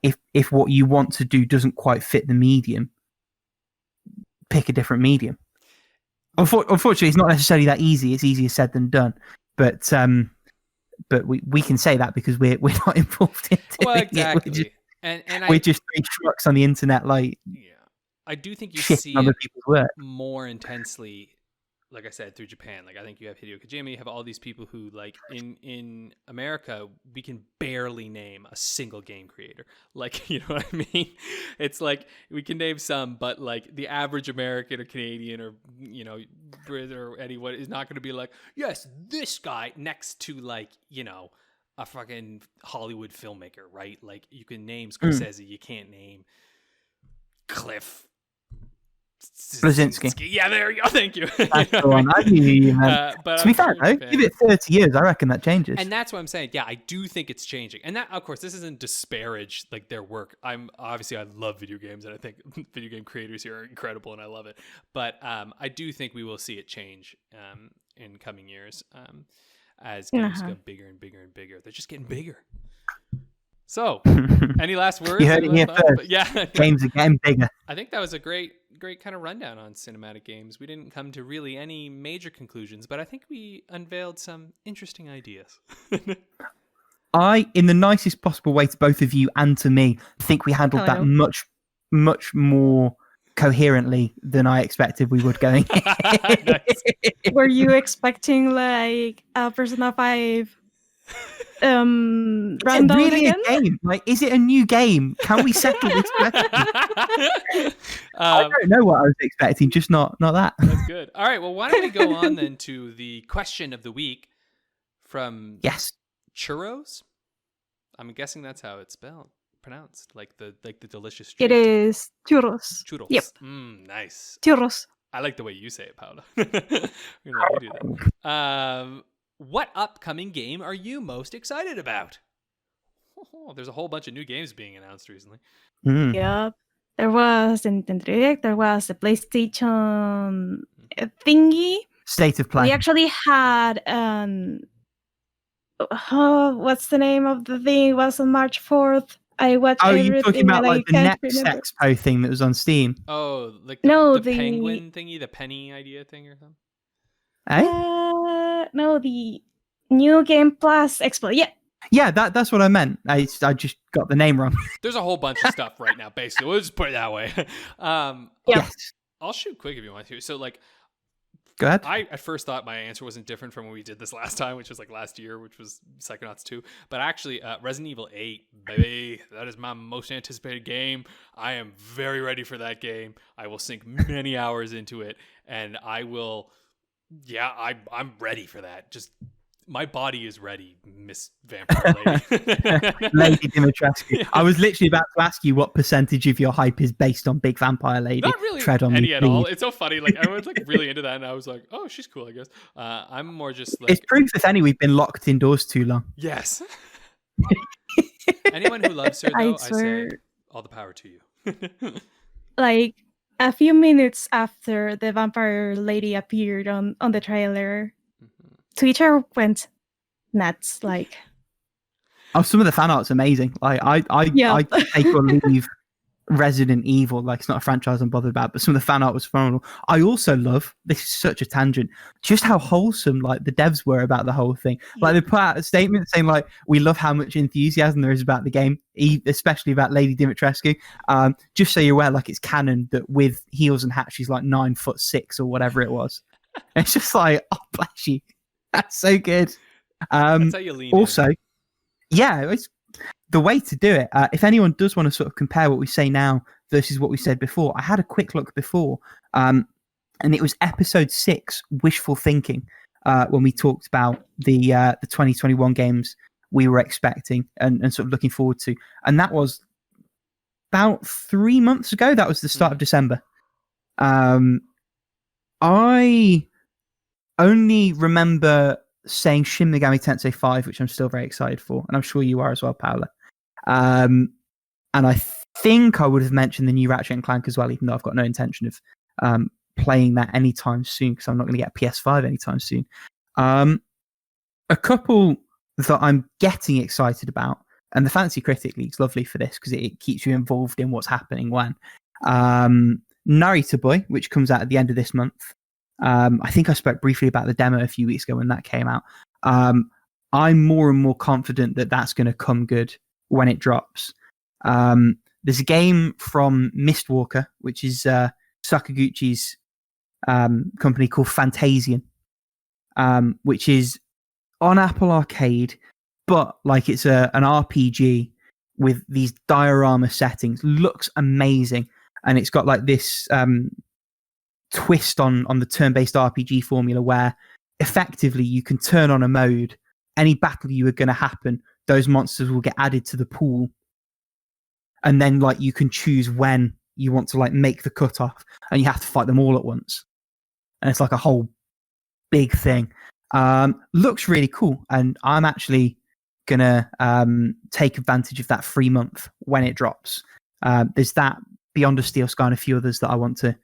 if what you want to do doesn't quite fit the medium, pick a different medium. Unfortunately, it's not necessarily that easy. It's easier said than done. But we can say that because we're not involved in doing well, exactly. And We're just three schmucks on the internet, like I do think you shitting see other it people's work. more intensely, like I said, through Japan. Like I think you have Hideo Kojima, you have all these people who, like, in America, we can barely name a single game creator. Like, you know what I mean? It's like we can name some, but like the average American or Canadian or, you know, Brit or anyone is not going to be like, yes, this guy next to, like, you know, a fucking Hollywood filmmaker, right? Like you can name Scorsese, you can't name Cliff Blazinski. Yeah, there you go. Thank you. That's the one. I knew you meant. But To be fair, though, give it 30 years. I reckon that changes. And that's what I'm saying. Yeah, I do think it's changing. And that, of course, this isn't disparage like their work. I love video games, and I think video game creators here are incredible, and I love it. But I do think we will see it change in coming years as games go bigger and bigger and bigger. They're just getting bigger. So, any last words? You heard it here first. Yeah, games are getting bigger. I think that was a great kind of rundown on cinematic games. We didn't come to really any major conclusions, but I think we unveiled some interesting ideas. I, in the nicest possible way to both of you and to me, think we handled that much more coherently than I expected we would going. Nice. Were you expecting like a Persona 5 Roundup really again? a game? Like, is it a new game? Can we settle this question? I don't know what I was expecting, just not that. That's good. All right, well, why don't we go on then to the question of the week from Churros? I'm guessing that's how it's pronounced, like the delicious treat. It is churros. Churros. Yep. Nice. Churros. I like the way you say it, Paula. We're gonna let you do that. What upcoming game are you most excited about? Oh, there's a whole bunch of new games being announced recently. Yep. There was the Nintendo Direct. There was the PlayStation thingy. State of Play. We actually had what's the name of the thing? It was on March 4th. I watched everything. You're talking about like the Next remember. Expo thing that was on Steam. Oh, like the penguin thingy, the penny idea thing or something? No, the New Game Plus Expo. Yeah, that's what I meant. I just got the name wrong. There's a whole bunch of stuff right now, basically. We'll just put it that way. Yes. I'll shoot quick if you want to. So, like, go ahead. I at first thought my answer wasn't different from when we did this last time, which was like last year, which was Psychonauts 2. But actually, Resident Evil 8, baby, that is my most anticipated game. I am very ready for that game. I will sink many hours into it, and I will... Yeah, I'm ready for that. Just my body is ready, Miss Vampire Lady. Lady Dimitrescu. Yeah. I was literally about to ask you what percentage of your hype is based on Big Vampire Lady. Not really Tread on any me, at please. all. It's so funny. Like everyone's like really into that, and I was like, oh, she's cool, I guess. I'm more just like... It's proof, if any, we've been locked indoors too long. Yes. Anyone who loves her, though, I say all the power to you. Like, a few minutes after the Vampire Lady appeared on the trailer, Twitter went nuts. Like, some of the fan art's amazing. Like, I take or leave Resident Evil. Like, it's not a franchise I'm bothered about, but some of the fan art was phenomenal. I also love, this is such a tangent, just how wholesome like the devs were about the whole thing. Like, they put out a statement saying like, we love how much enthusiasm there is about the game, especially about Lady Dimitrescu. Just so you're aware, like, it's canon that with heels and hat she's like 9'6" or whatever it was. It's just like, oh, bless you. That's so good. That's how you lean also in. Yeah, it's the way to do it. If anyone does want to sort of compare what we say now versus what we said before, I had a quick look before, and it was episode 6, Wishful Thinking, when we talked about the 2021 games we were expecting and sort of looking forward to. And that was about 3 months ago. That was the start of December. I only remember saying Shin Megami Tensei 5, which I'm still very excited for, and I'm sure you are as well, Paula. And I think I would have mentioned the new Ratchet & Clank as well, even though I've got no intention of playing that anytime soon, because I'm not going to get a PS5 anytime soon. A couple that I'm getting excited about, and the Fantasy Critic League's lovely for this, because it keeps you involved in what's happening when. Narita Boy, which comes out at the end of this month. I think I spoke briefly about the demo a few weeks ago when that came out. I'm more and more confident that that's going to come good when it drops. There's a game from Mistwalker, which is Sakaguchi's company, called Fantasian, which is on Apple Arcade, but like it's an RPG with these diorama settings. Looks amazing, and it's got like this twist on the turn-based RPG formula where effectively you can turn on a mode. Any battle you are going to happen, those monsters will get added to the pool, and then like you can choose when you want to like make the cutoff, and you have to fight them all at once. And it's like a whole big thing. Looks really cool, and I'm actually gonna take advantage of that free month when it drops. There's that, Beyond a Steel Sky, and a few others that I want to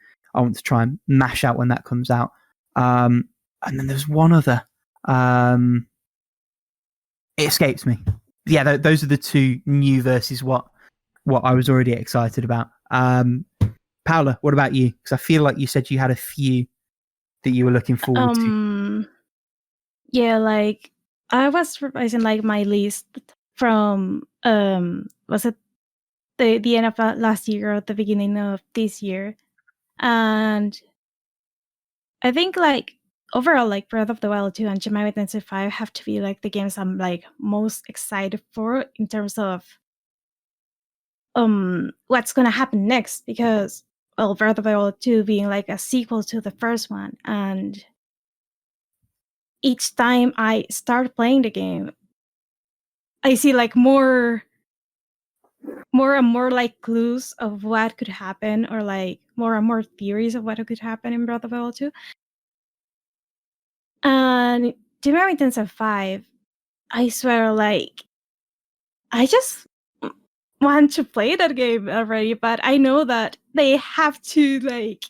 try and mash out when that comes out. And then there's one other. It escapes me. Yeah, those are the two new versus what I was already excited about. Paula, what about you? Because I feel like you said you had a few that you were looking forward to. Yeah, like I was revising like my list from was it the end of last year or the beginning of this year, and I think like overall like Breath of the Wild 2 and Shin Megami Tensei 5 have to be like the games I'm like most excited for in terms of what's gonna happen next, because well, Breath of the Wild 2 being like a sequel to the first one, and each time I start playing the game, I see like more and more like clues of what could happen, or like more and more theories of what could happen in Breath of the Wild 2. And Shin Megami Tensei 5, I swear, like I just want to play that game already, but I know that they have to like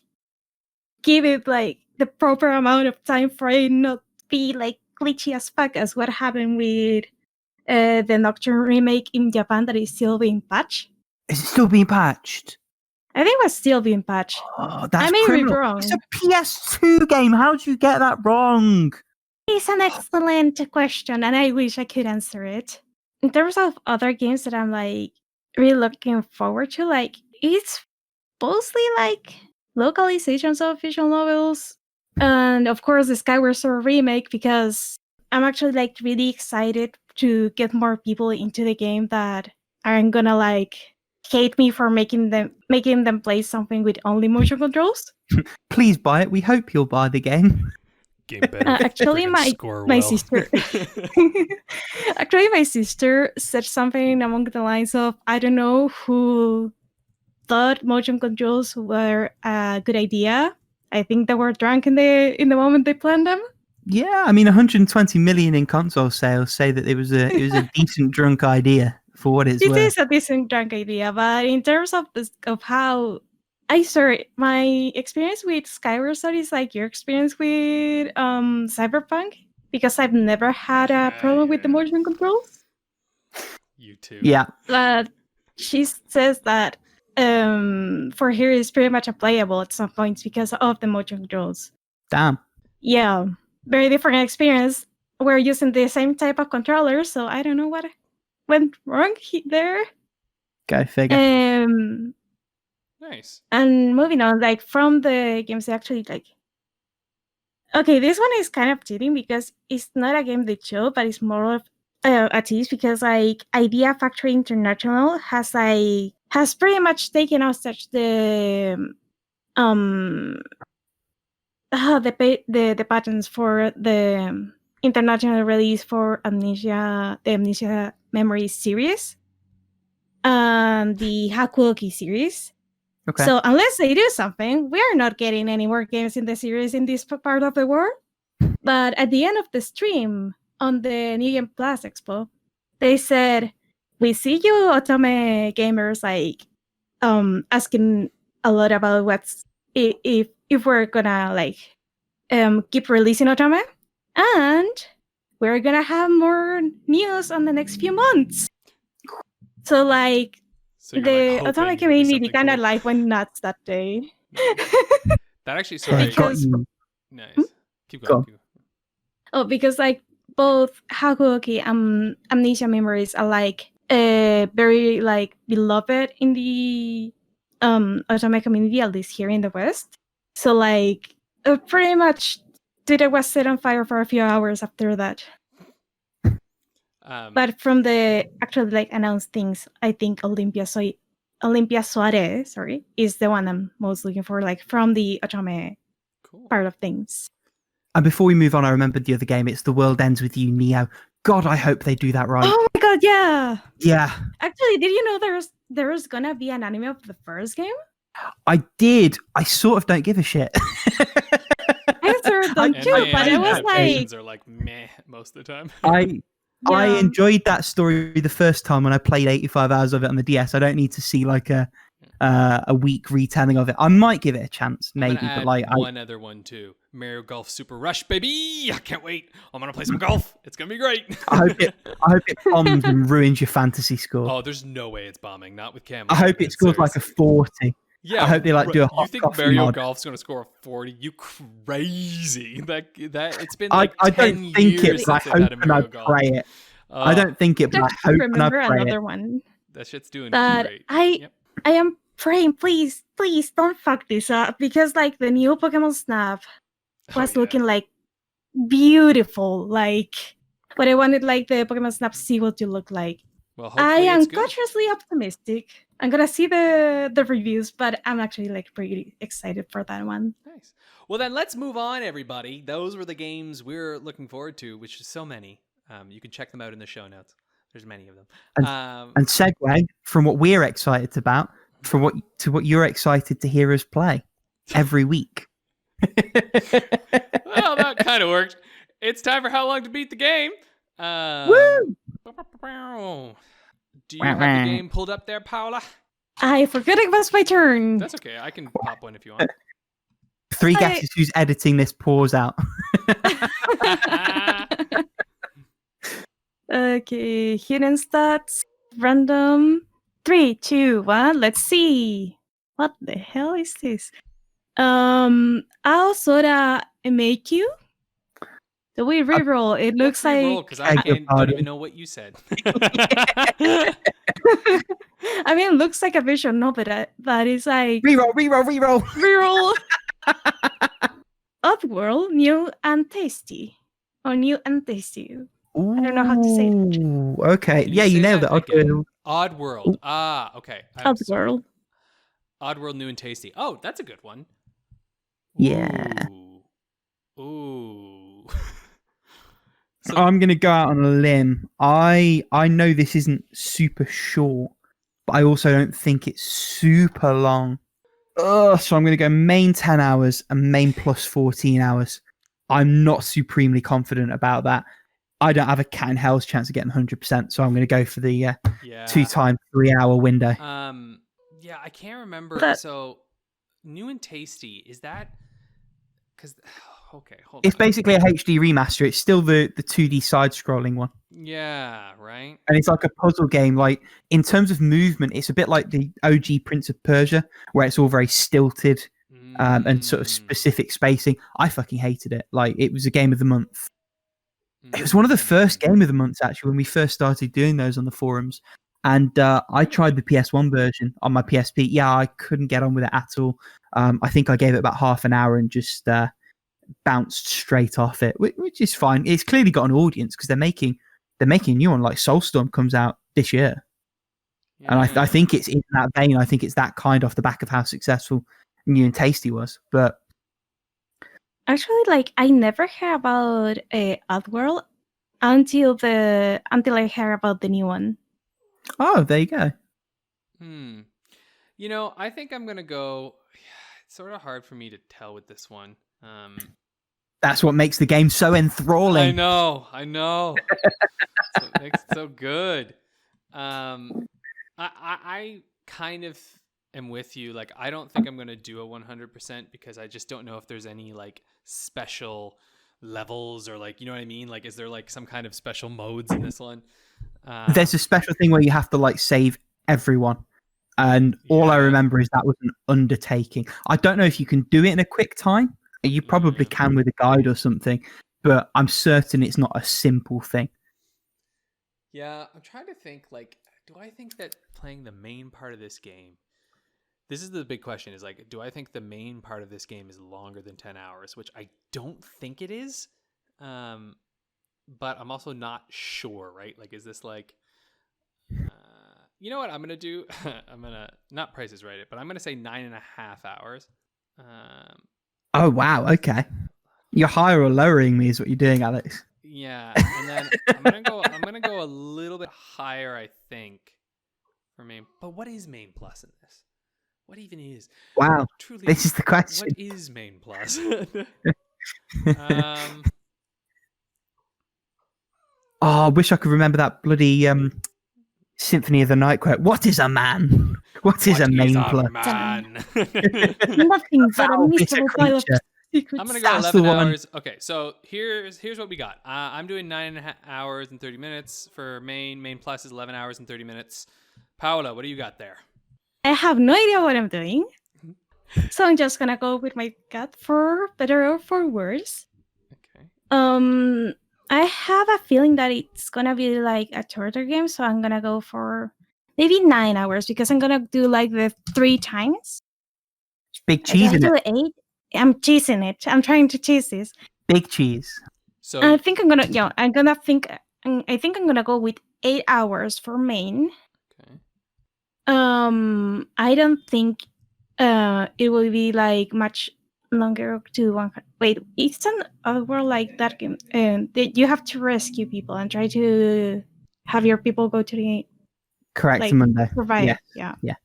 give it like the proper amount of time for it not be like glitchy as fuck as what happened with the Nocturne remake in Japan that is still being patched. Is it still being patched? I think it was still being patched. Oh, that's I may criminal. be wrong. It's a PS2 game. How did you get that wrong? It's an excellent question, and I wish I could answer it. In terms of other games that I'm like really looking forward to, like it's mostly like localizations of visual novels, and of course the Skyward Sword remake, because I'm actually like really excited to get more people into the game that aren't gonna like hate me for making them play something with only motion controls. Please buy it. We hope you'll buy the game. Game better Actually, my sister actually my sister said something along the lines of, I don't know who thought motion controls were a good idea. I think they were drunk in the moment they planned them. Yeah, I mean, 120 million in console sales say that it was a decent drunk idea for what it's worth. It is a decent drunk idea, but in terms of how my experience with Skyward Sword is like your experience with Cyberpunk, because I've never had a problem with the motion controls. You too. Yeah. She says that for her it's pretty much unplayable at some points because of the motion controls. Damn. Yeah, very different experience. We're using the same type of controller, so I don't know what went wrong there. Go figure. Nice. And moving on, like from the games they actually like. Okay, this one is kind of cheating because it's not a game they show, but it's more of a tease, because like Idea Factory International has pretty much taken hostage the patents for the international release for the Amnesia Memories series and the Hakuoki series. Okay. So unless they do something, we are not getting any more games in the series in this part of the world. But at the end of the stream on the New Game Plus Expo, they said, "We see you Otome gamers like asking a lot about what's if we're gonna like keep releasing Otome, and we're gonna have more news on the next few months." So like. So The like Otome community kind of like went nuts that day. That actually, sorry. Because, nice. Keep going. Oh, because like both Hakuoki and Amnesia Memories are like very like beloved in the otome community, at least here in the West. So like pretty much Twitter was set on fire for a few hours after that. But from the actually like announced things, I think Olympia Suarez, is the one I'm most looking for, like from the otome part of things. And before we move on, I remembered the other game. It's The World Ends With You, Neo. God, I hope they do that right. Oh my god, yeah. Yeah. Actually, did you know there's gonna be an anime of the first game? I did. I sort of don't give a shit. I sort of don't too, but it was like... are like meh most of the time. I enjoyed that story the first time when I played 85 hours of it on the DS. I don't need to see like a weak retelling of it. I might give it a chance, maybe, but like one other one too. Mario Golf Super Rush, baby! I can't wait. I'm gonna play some golf. It's gonna be great. I hope it bombs and ruins your fantasy score. Oh, there's no way it's bombing. Not with Cam. I hope it scores like a 40. Yeah, I hope they like do a hot. You think Mario Golf's gonna score a 40? You crazy? That it's been like I 10 don't think years it. I since they've had a hope and I Mario Golf. pray it. I don't think it, but I hope and I remember pray another it. one. That shit's doing But great. I am praying, please don't fuck this up, because like the new Pokemon Snap was looking like beautiful, like what I wanted like the Pokemon Snap sequel to look like. Well, I am cautiously optimistic. I'm gonna see the reviews, but I'm actually like pretty excited for that one. Nice. Well, then let's move on, everybody. Those were the games we're looking forward to, which is so many. You can check them out in the show notes. There's many of them. And segue from what we're excited about to what you're excited to hear us play every week. Well, that kind of worked. It's time for How Long to Beat the Game. Woo! Do you have the game pulled up there, Paula? I forgot it was my turn. That's okay. I can pop one if you want. 3 guesses who's editing this pause out. Okay, hidden stats, random. 3, 2, 1. Let's see. What the hell is this? Ao Sora make you? So we reroll. It looks like because I don't even know what you said. I mean, it looks like a visual novel that is like reroll. Oddworld, new and tasty, or new and tasty. Ooh, I don't know how to say it. Okay, yeah, you nailed it. Oddworld. Ah, okay. Oddworld. Oddworld, new and tasty. Oh, that's a good one. Yeah. Ooh. So, I'm gonna go out on a limb. I know this isn't super short, but I also don't think it's super long. So I'm gonna go main 10 hours and main plus 14 hours. I'm not supremely confident about that. I don't have a cat in hell's chance of getting 100%, so I'm going to go for the 2 times 3 hour window. Yeah, I can't remember. So, new and tasty, is that? Because okay, hold on. It's basically a HD remaster. It's still the 2D side-scrolling one. Yeah, right. And it's like a puzzle game. Like in terms of movement, it's a bit like the OG Prince of Persia, where it's all very stilted and sort of specific spacing. I fucking hated it. Like it was a game of the month. It was one of the first game of the months, actually, when we first started doing those on the forums. And I tried the PS1 version on my PSP. Yeah, I couldn't get on with it at all. I think I gave it about half an hour and just bounced straight off it, which is fine. It's clearly got an audience because they're making a new one. Like Soulstorm comes out this year. Yeah. And I think it's in that vein. I think it's that kind off the back of how successful New and Tasty was. But actually, like I never heard about Oddworld until I heard about the new one. Oh, there you go. You know, I think I'm gonna go. It's sort of hard for me to tell with this one. That's what makes the game so enthralling. I know. So it makes it so good. I kind of am with you. Like, I don't think I'm gonna do a 100% because I just don't know if there's any like special levels or like, you know what I mean? Like, is there like some kind of special modes in this one? There's a special thing where you have to like save everyone. And all I remember is that was an undertaking. I don't know if you can do it in a quick time. You probably can with a guide or something, but I'm certain it's not a simple thing. Yeah, I'm trying to think, like, do I think that playing the main part of this game, this is the big question, is like, do I think the main part of this game is longer than 10 hours, which I don't think it is. But I'm also not sure, right? Like, is this like, you know what I'm going to do? I'm going to, not Price is Right, but I'm going to say 9.5 hours. Oh, wow. Okay. You're higher or lowering me is what you're doing, Alex. Yeah. And then I'm going to go a little bit higher, I think, for main. But what is main plus in this? What even is? Wow. Truly, This is the question. What is main plus? Oh, I wish I could remember that bloody Symphony of the Night quote. What is a man? What is a main plus? Man? Nothing but a Foul bitter miserable pile of creature. secrets. I'm gonna go That's the 11 one. hours. Okay, so here's what we got. I'm doing 9.5 hours and 30 minutes for main. Main plus is 11 hours and 30 minutes. Paula, what do you got there? I have no idea what I'm doing. So I'm just gonna go with my gut for better or for worse. Okay. I have a feeling that it's gonna be like a shorter game, so I'm gonna go for maybe 9 hours because I'm gonna do like the 3 times. Big cheese in Did I it. do 8? I'm cheesing it. I'm trying to cheese this. Big cheese. So I think I'm gonna, I think I'm gonna go with 8 hours for main. okay. I don't think it will be like much longer to 100. Wait, it's an other like that game, and you have to rescue people and try to have your people go to the Correct, like Monday. survive. Yeah. Yeah.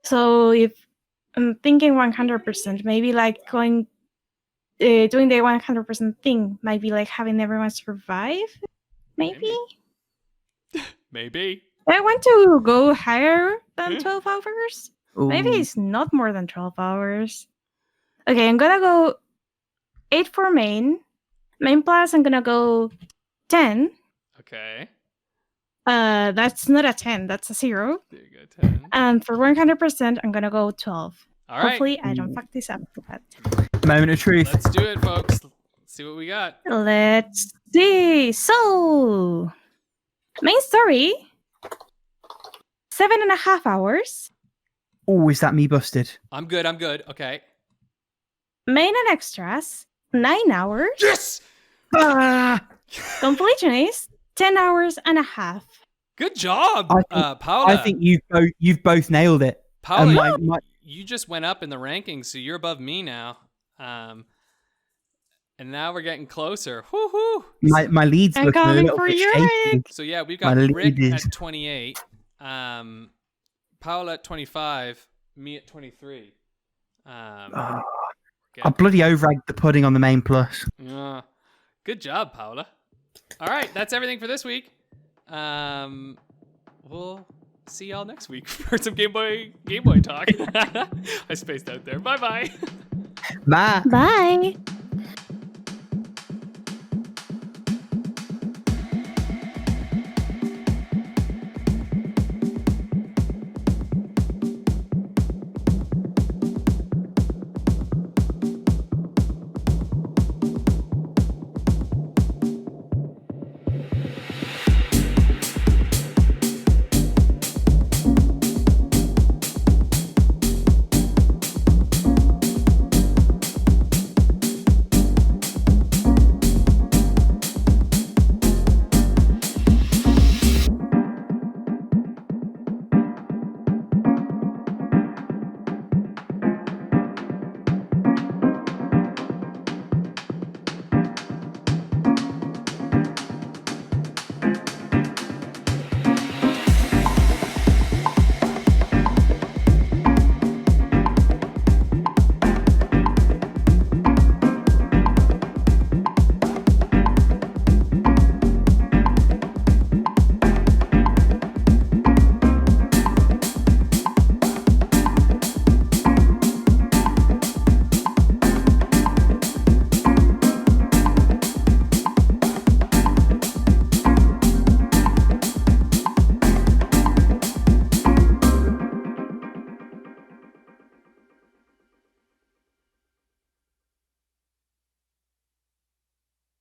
So if I'm thinking 100%, maybe like doing the 100% thing might be like having everyone survive. Maybe. Maybe. I want to go higher than 12 hours. Maybe Ooh. it's not more than 12 hours. Okay, I'm gonna go 8 for main. Main plus, I'm gonna go 10. Okay. That's not a 10, that's a 0. There you go. 10. And for 100%, I'm gonna go 12. All right. Hopefully, I don't fuck this up. But Moment of truth. Let's do it, folks. Let's see what we got. let's see. So, main story 7.5 hours. Oh, is that me busted? I'm good. Okay. Main and extras 9 hours. Yes. Ah! Completionist 10 hours and a half. Good job, Paula. I think you've both nailed it. Paula, And you just went up in the rankings, so you're above me now. And now we're getting closer. Woohoo! my lead's I'm looking a coming little for bit your shaky. rank. So yeah, we've got My Rick lead is- at 28, Paula at 25, me at 23. Oh, Okay. I bloody over-egged the pudding on the main plus. Yeah. Good job, Paula. All right, that's everything for this week. We'll see y'all next week for some Game Boy talk. I spaced out there. Bye-bye. Bye. Bye.